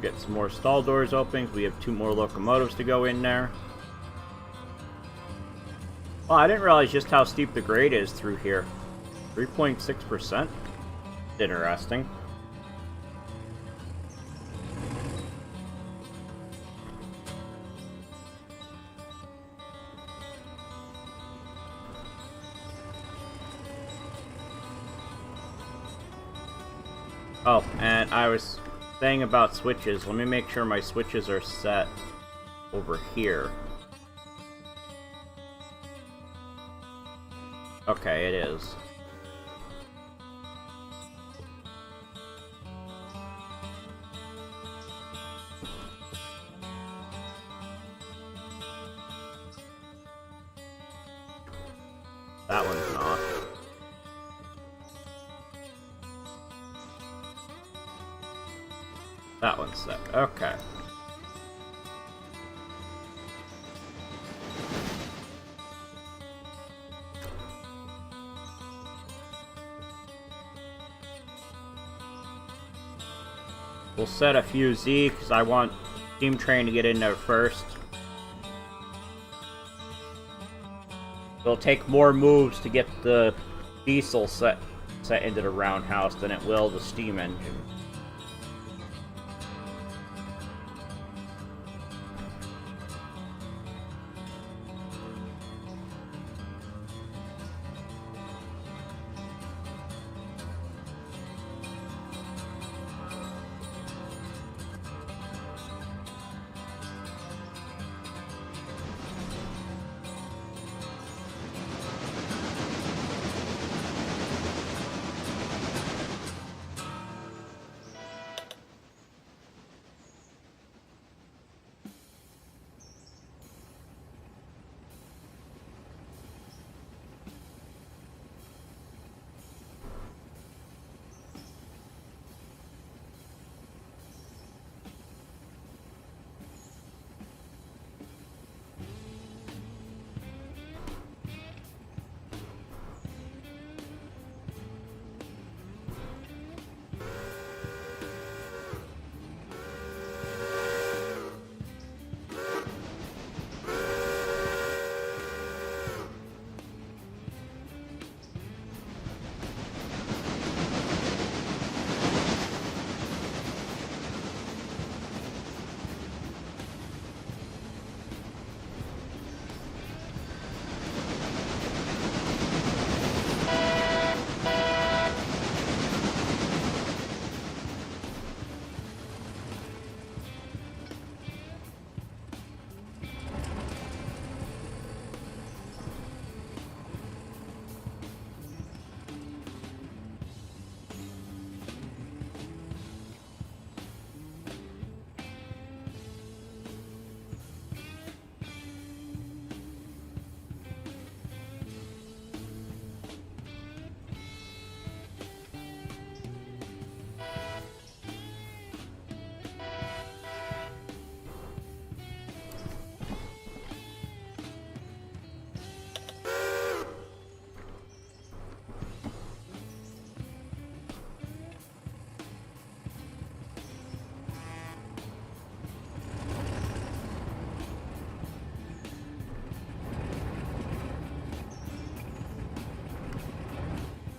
Get some more stall doors open. We have 2 more locomotives to go in there. Oh, I didn't realize just how steep the grade is through here. 3.6%. Interesting. Oh, and I was saying about switches. Let me make sure my switches are set over here. Okay, it is. That one's not. That one's set. Okay. We'll set a few Z because I want Steam Train to get in there first. It'll take more moves to get the diesel set into the roundhouse than it will the steam engine.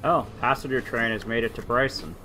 Oh, passenger train has made it to Bryson.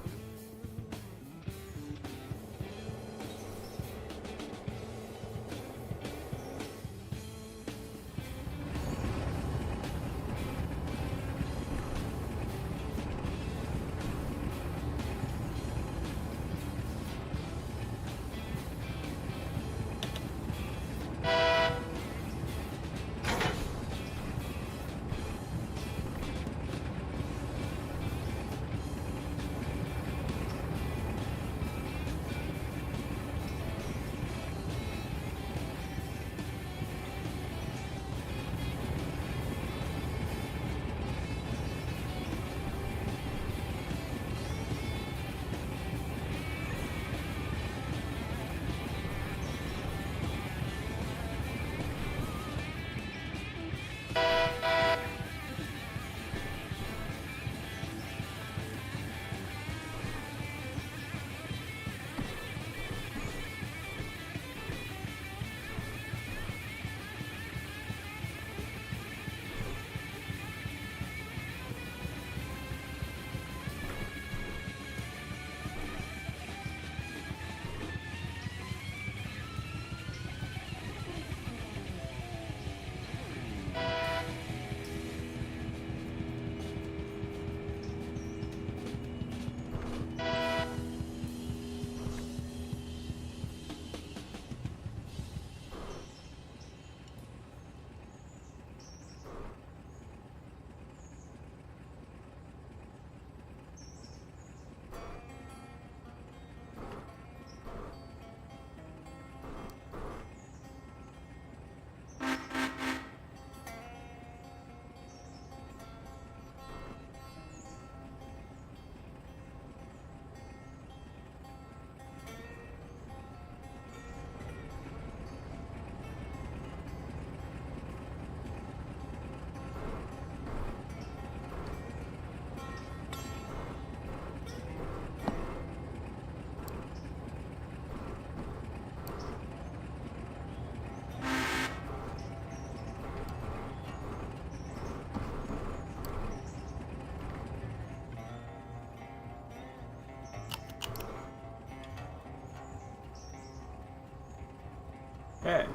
Okay.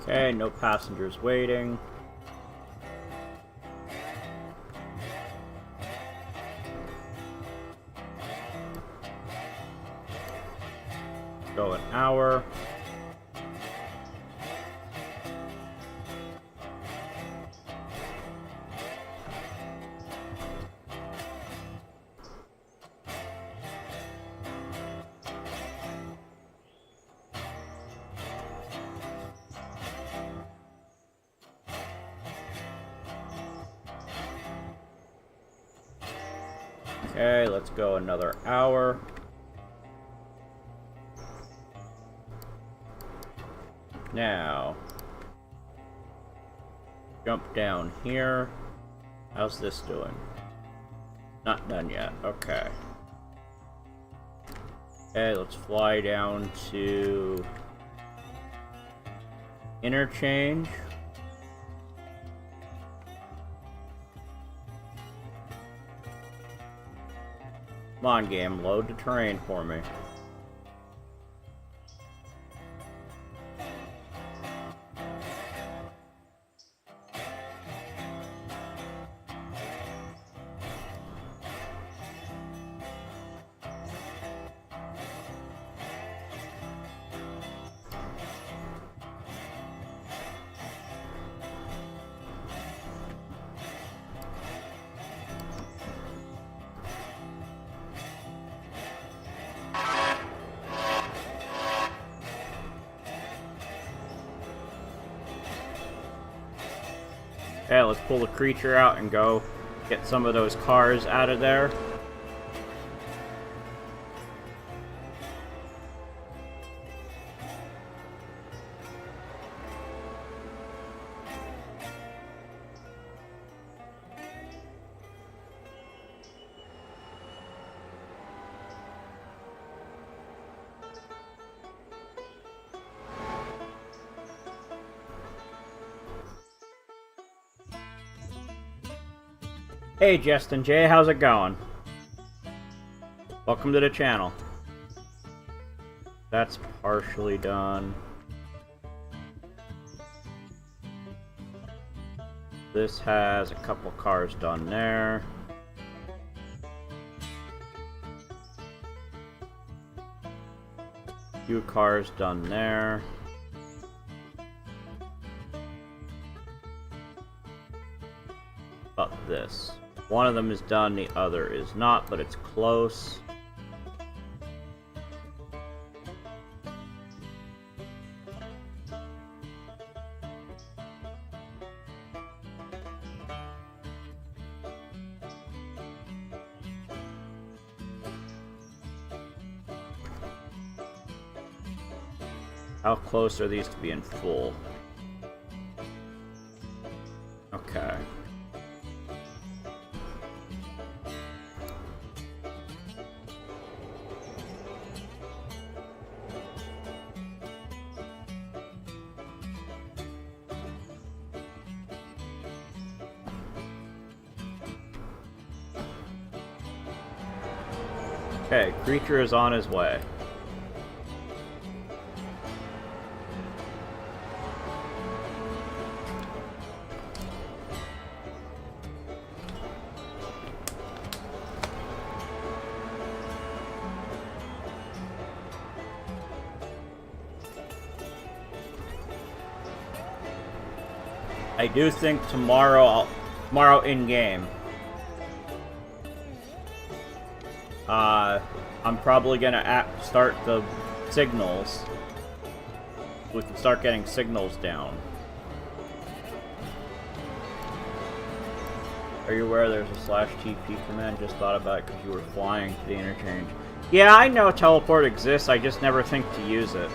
Okay, no passengers waiting. Go an hour. Okay, let's go another hour. Now, jump down here. How's this doing? Not done yet. Okay. Okay, let's fly down to interchange. Come on, game, load the terrain for me. Okay, let's pull the creature out and go get some of those cars out of there. Hey Justin J, how's it going? Welcome to the channel. That's partially done. This has a couple cars done there. Few cars done there. About this. One of them is done, the other is not, but it's close. How close are these to being full? Okay. Okay, creature is on his way. I do think tomorrow in game, I'm probably gonna start the signals. We can start getting signals down. Are you aware there's a /TP command? Just thought about it because you were flying to the interchange. Yeah, I know teleport exists, I just never think to use it.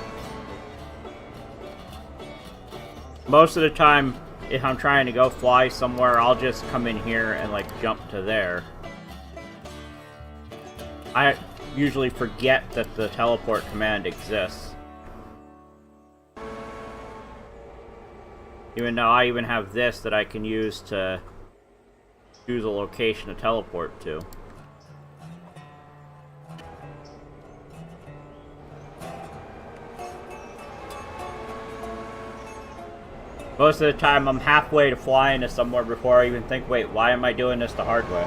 Most of the time, if I'm trying to go fly somewhere, I'll just come in here and like jump to there. I usually forget that the teleport command exists. Even though I even have this that I can use to choose a location to teleport to. Most of the time, I'm halfway to flying to somewhere before I even think, wait, why am I doing this the hard way?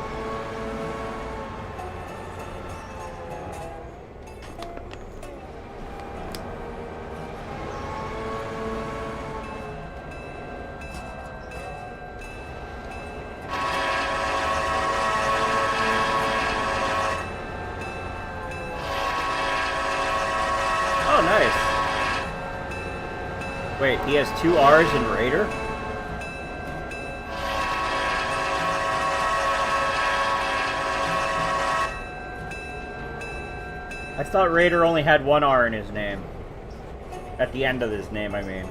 Oh, nice. Wait, he has 2 R's in Raider? I thought Raider only had 1 R in his name. At the end of his name, I mean.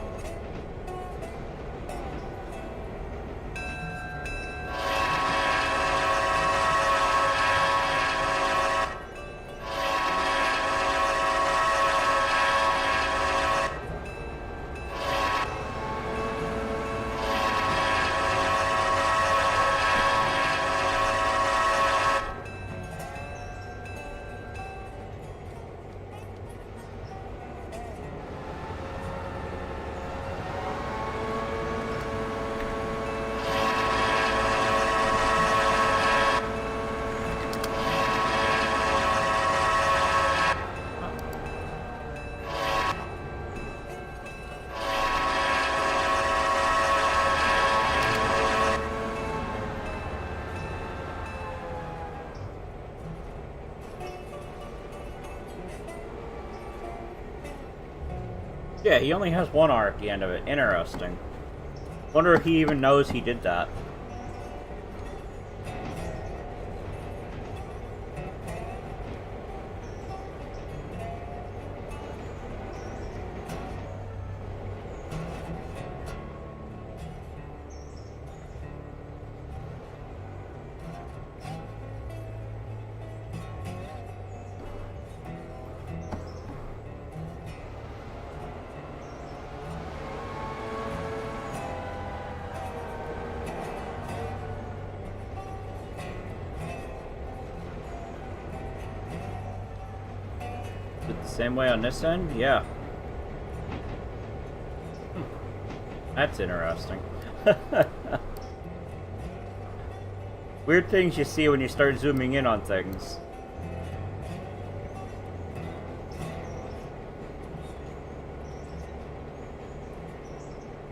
Yeah, he only has 1 R at the end of it. Interesting. Wonder if he even knows he did that. Is it the same way on this end? Yeah. That's interesting. Weird things you see when you start zooming in on things.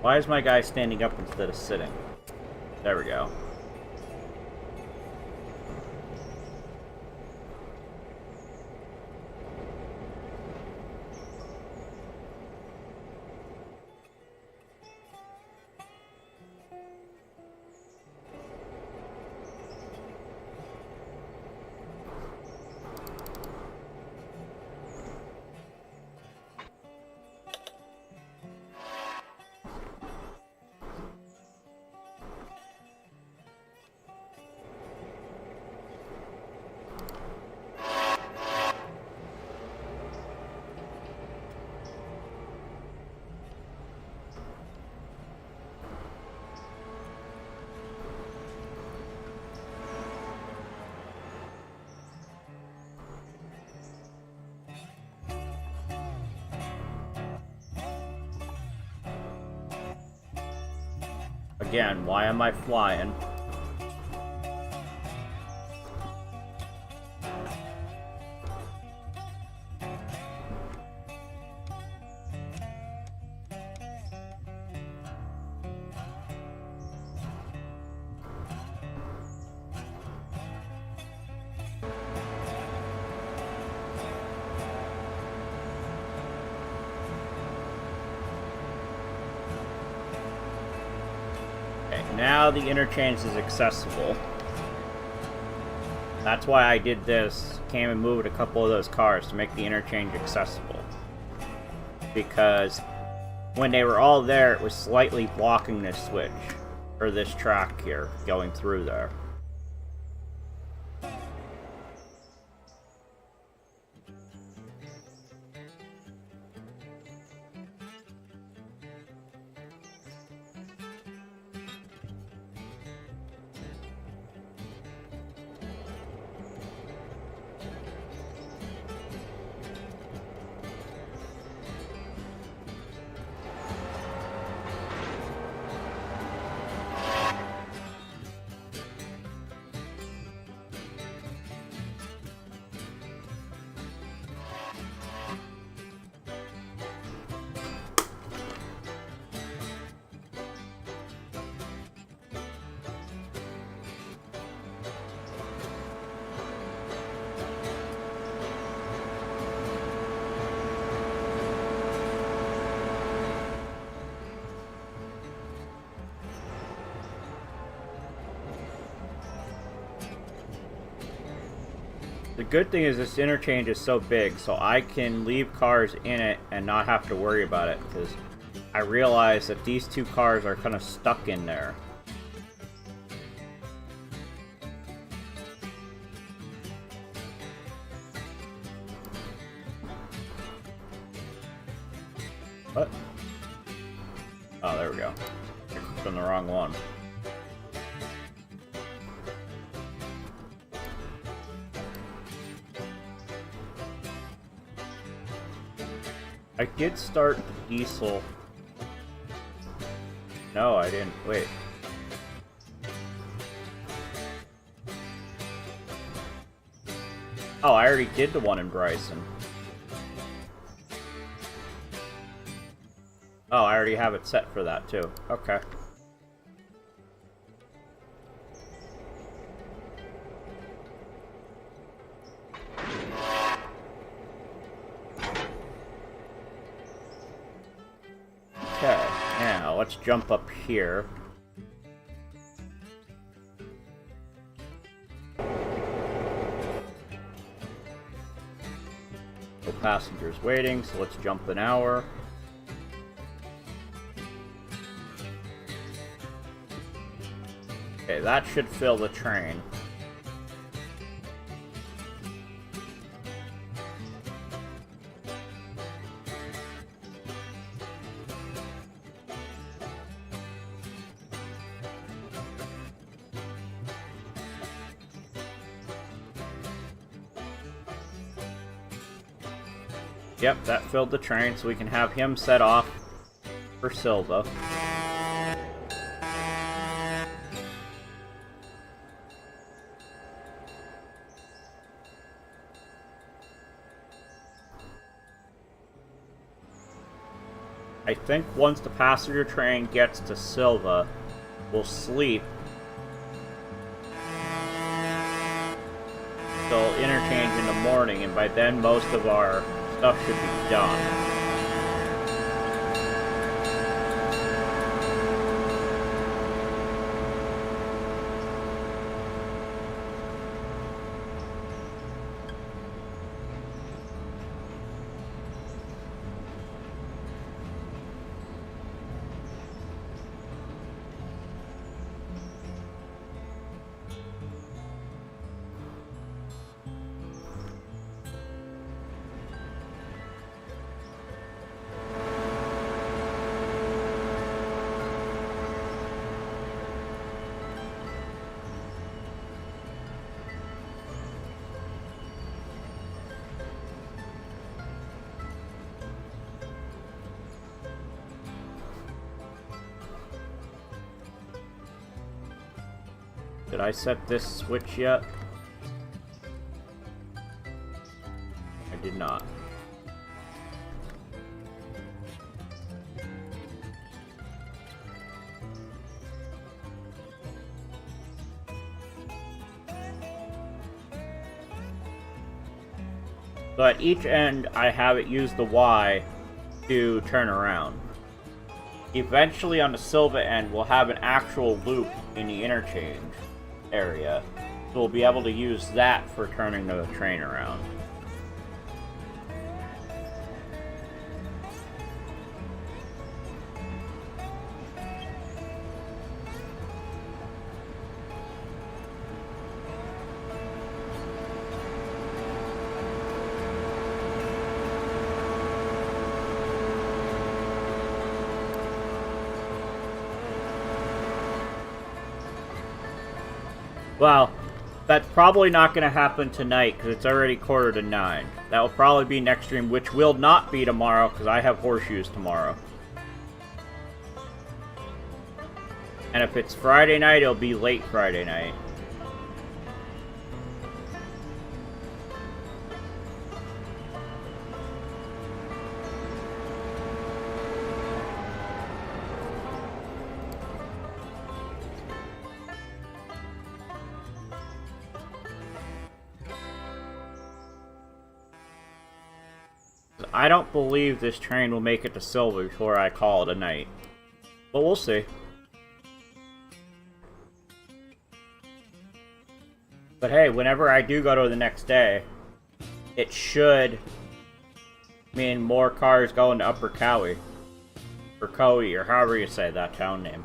Why is my guy standing up instead of sitting? There we go. Again, why am I flying? Now the interchange is accessible. That's why I did this. Came and moved a couple of those cars to make the interchange accessible. Because when they were all there, it was slightly blocking this switch. Or this track here, going through there. The good thing is this interchange is so big, so I can leave cars in it and not have to worry about it, because I realize that these two cars are kind of stuck in there. What? Oh, there we go. I clicked on the wrong one. I did start the diesel. No, I didn't. Wait. Oh, I already did the one in Bryson. Oh, I already have it set for that too. Okay. Okay, now let's jump up here. No passengers waiting, so let's jump an hour. Okay, that should fill the train. Yep, that filled the train, so we can have him set off for Silva. I think once the passenger train gets to Silva, we'll sleep. They'll interchange in the morning, and by then most of our stuff should be done. Did I set this switch yet? I did not. So at each end, I have it use the Y to turn around. Eventually on the Silva end, we'll have an actual loop in the interchange area. So we'll be able to use that for turning the train around. Well, that's probably not going to happen tonight because it's already 8:45. That will probably be next stream, which will not be tomorrow because I have horseshoes tomorrow. And if it's Friday night, it'll be late Friday night. I don't believe this train will make it to Silva before I call it a night. But we'll see. But hey, whenever I do go to the next day, it should mean more cars going to Upper Cowie. Or Cowie, or however you say that town name.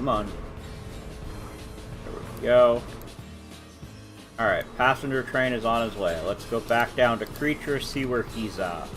Come on. There we go. Alright, passenger train is on his way. Let's go back down to Creature, see where he's at.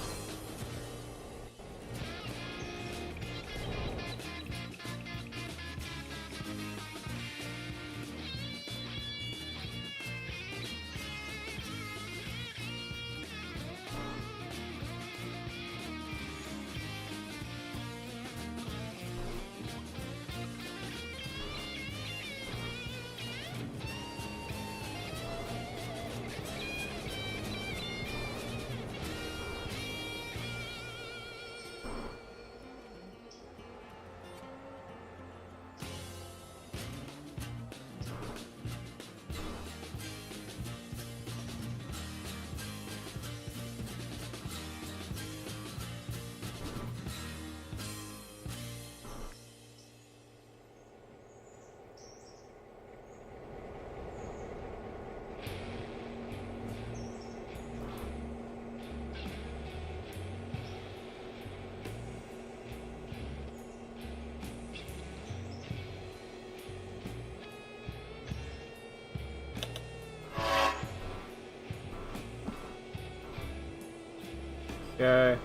Okay.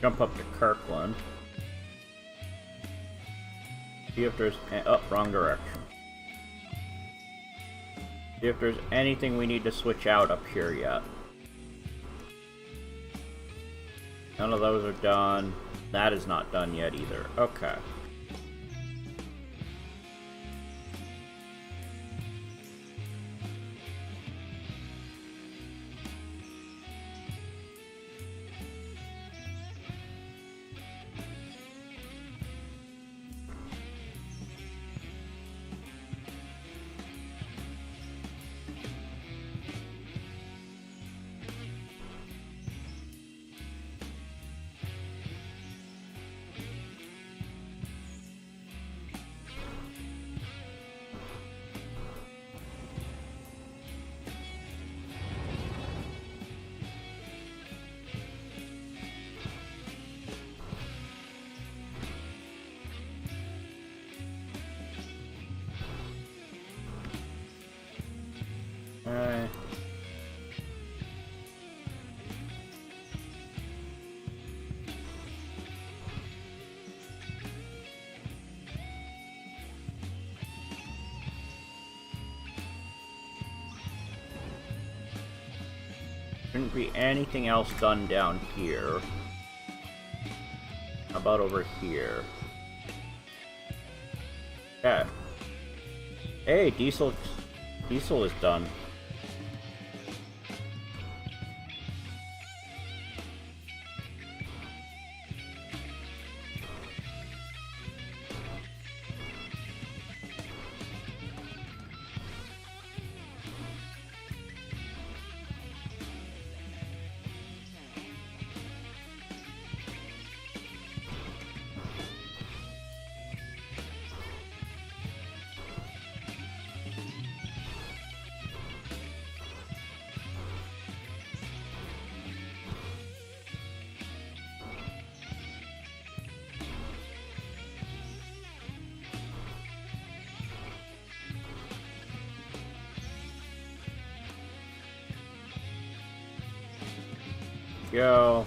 Jump up to Kirkland. See if there's... oh, wrong direction. See if there's anything we need to switch out up here yet. None of those are done. That is not done yet either. Okay. Alright. Shouldn't be anything else done down here. How about over here? Okay. Hey, diesel is done. go.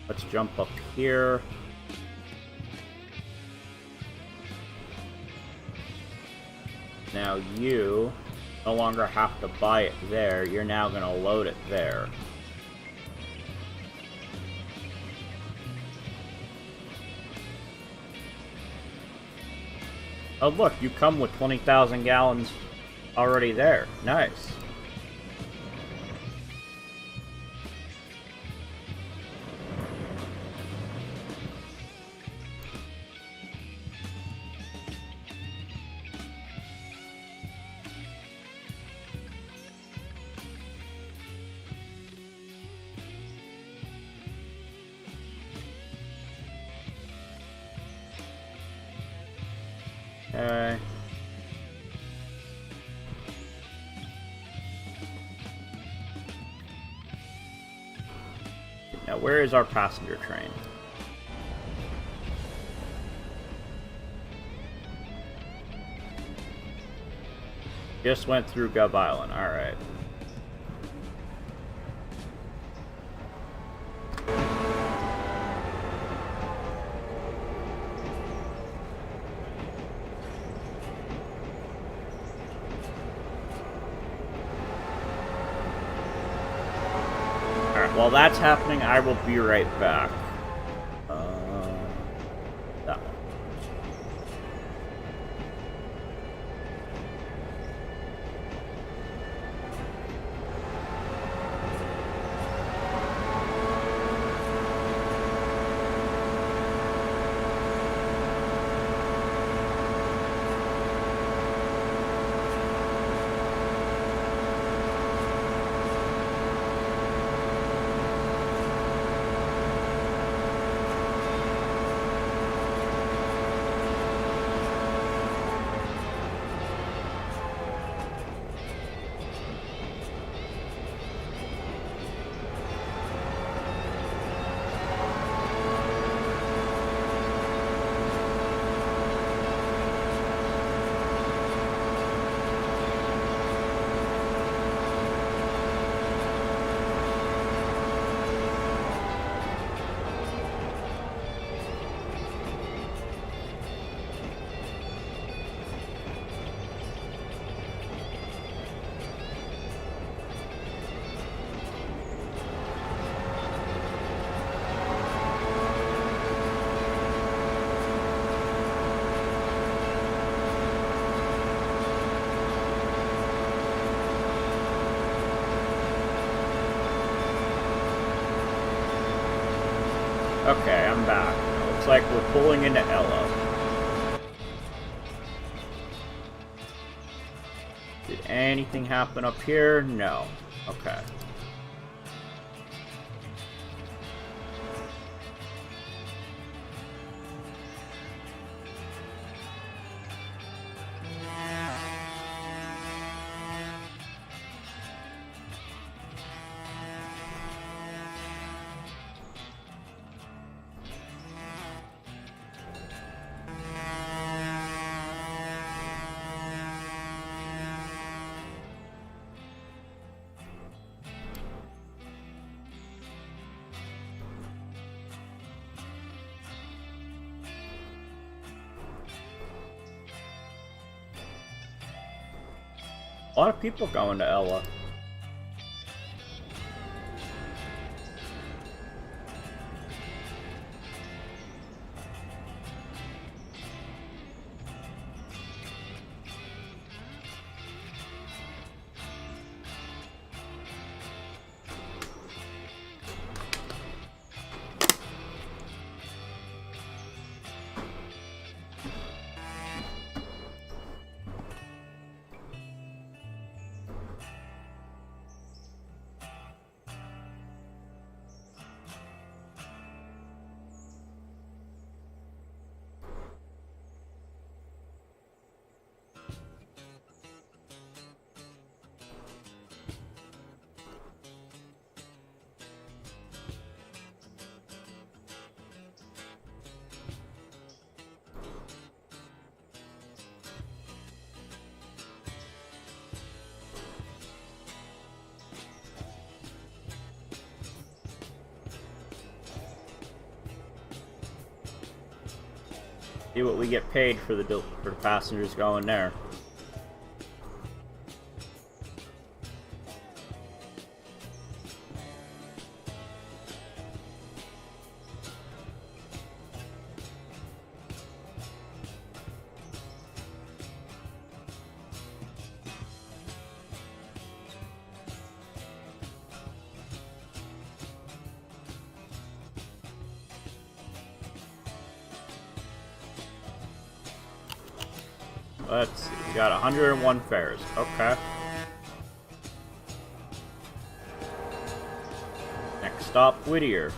Let's jump up here. Now you no longer have to buy it there. You're now going to load it there. Oh look, you come with 20,000 gallons already there. Nice. Okay. Now, where is our passenger train? Just went through Gov Island. All right. While that's happening, I will be right back. That one. Okay, I'm back. Looks like we're pulling into Ella. Did anything happen up here? No. Okay. A lot of people going to Ella. See what we get paid for the passengers going there. Let's see, we got 101 fares. Okay. Next stop, Whittier.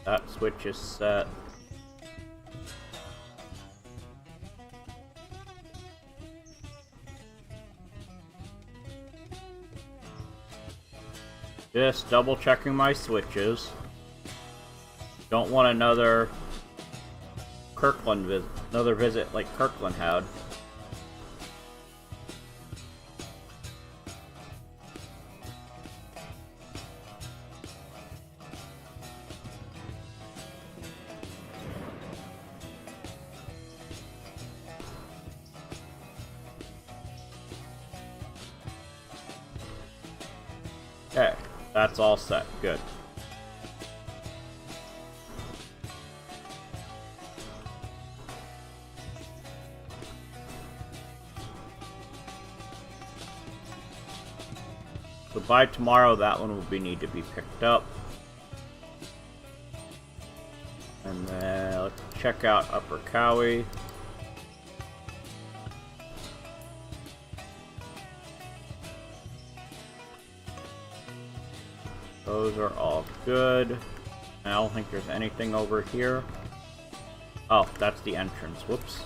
That switch is set. Just double checking my switches. Don't want another Kirkland visit, like Kirkland had. Okay, that's all set. Good. So by tomorrow, that one will need to be picked up. And then let's check out Upper Cowie. Those are all good. I don't think there's anything over here. Oh, that's the entrance. Whoops.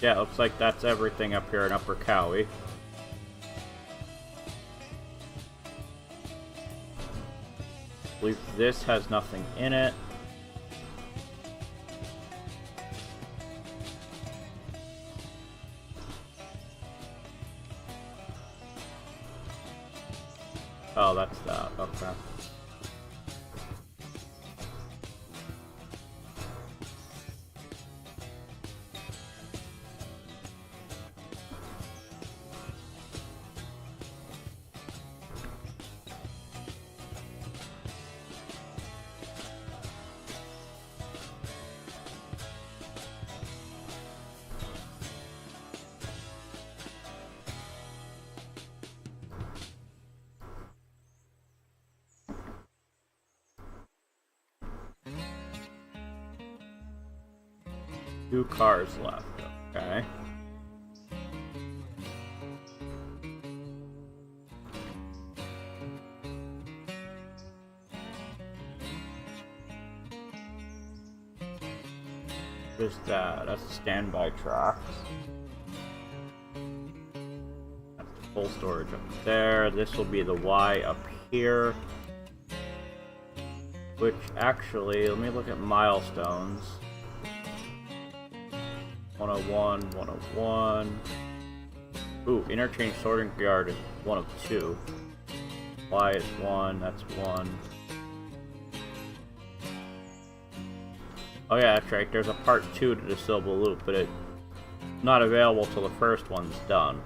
Yeah, looks like that's everything up here in Upper Cowie. I believe this has nothing in it. Oh, that's that. Okay. Two cars left. Okay. Just that's standby tracks. That's the full storage up there. This will be the Y up here. Which actually, let me look at milestones. 101, 101. Ooh, interchange sorting yard is 1 of 2. Y is 1, that's 1. Oh yeah, that's right, there's a part 2 to the Silver Loop, but it's not available till the first one's done.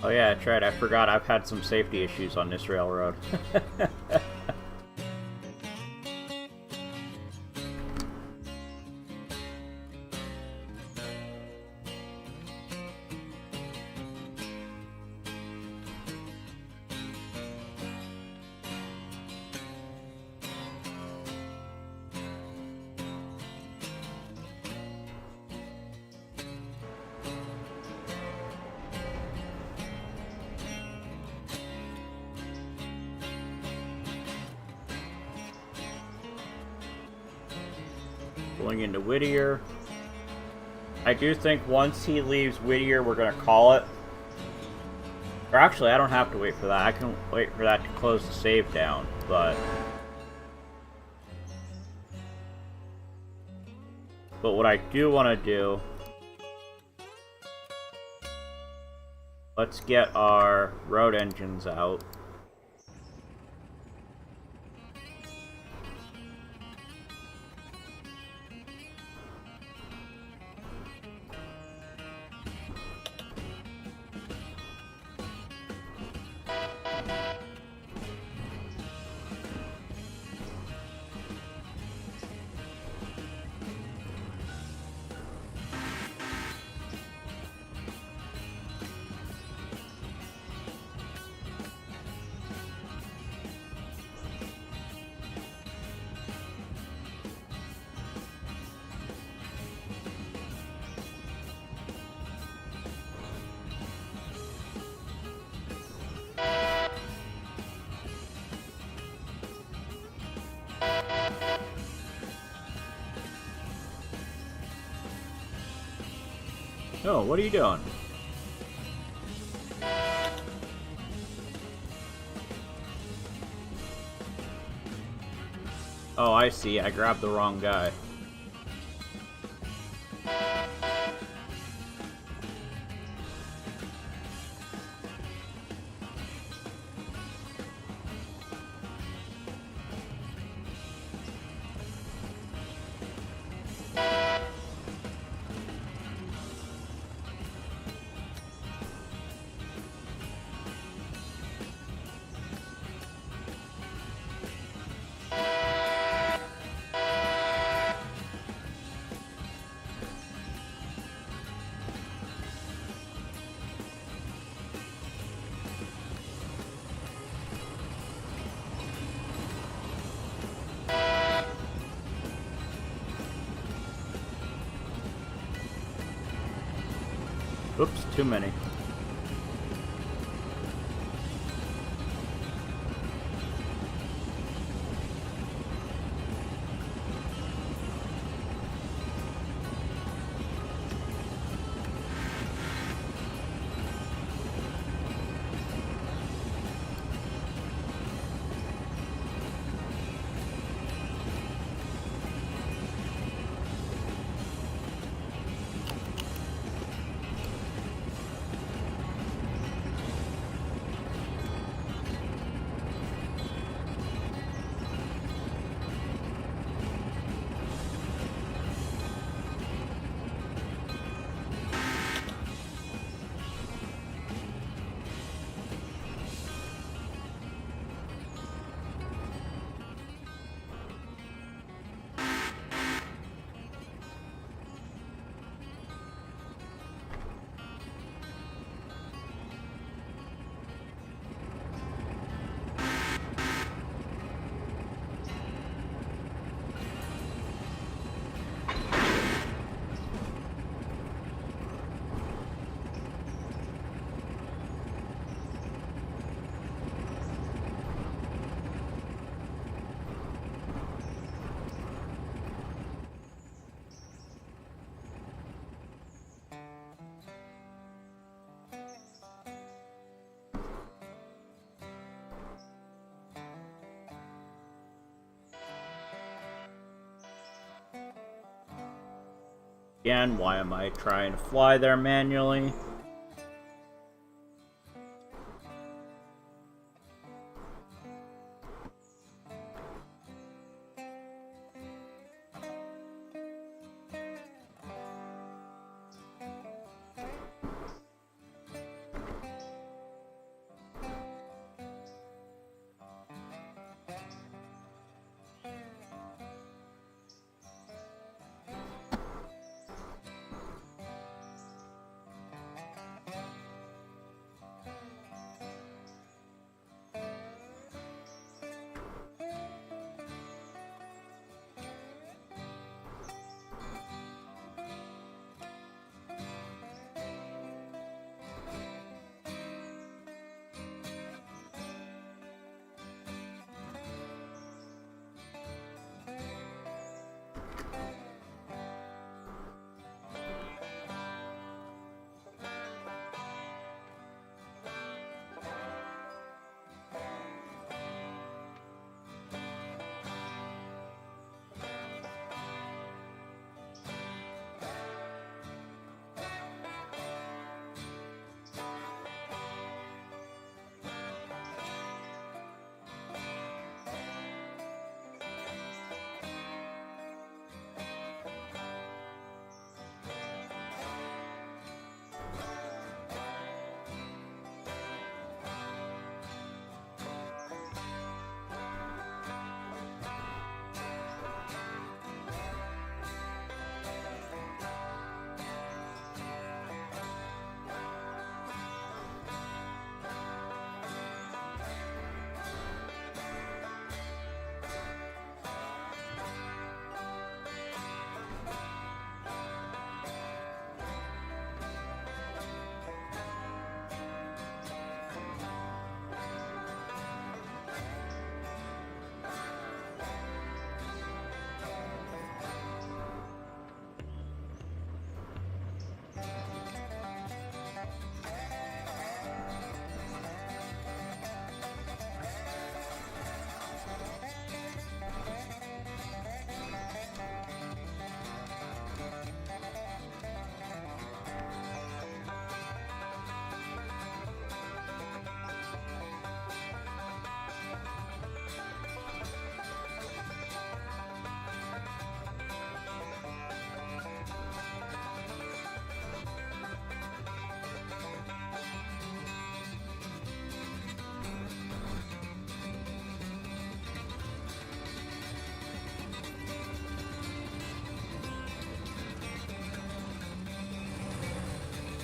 Oh yeah, that's right, I forgot I've had some safety issues on this railroad. Pulling into Whittier. I do think once he leaves Whittier, we're going to call it. Or actually, I don't have to wait for that. I can wait for that to close the save down, but what I do want to do, let's get our road engines out. Oh, what are you doing? Oh, I see. I grabbed the wrong guy. Oops, too many. Again, why am I trying to fly there manually?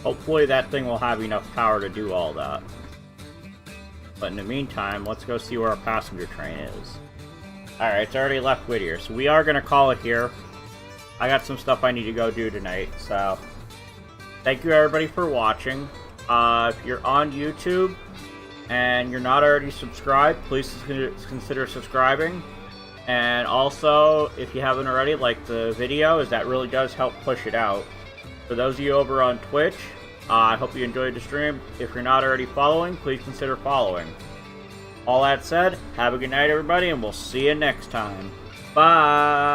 Hopefully that thing will have enough power to do all that. But in the meantime, let's go see where our passenger train is. Alright, it's already left Whittier, so we are going to call it here. I got some stuff I need to go do tonight, so... Thank you everybody for watching. If you're on YouTube and you're not already subscribed, please consider subscribing. And also, if you haven't already, like the video, as that really does help push it out. For those of you over on Twitch, I hope you enjoyed the stream. If you're not already following, please consider following. All that said, have a good night everybody, and we'll see you next time. Bye!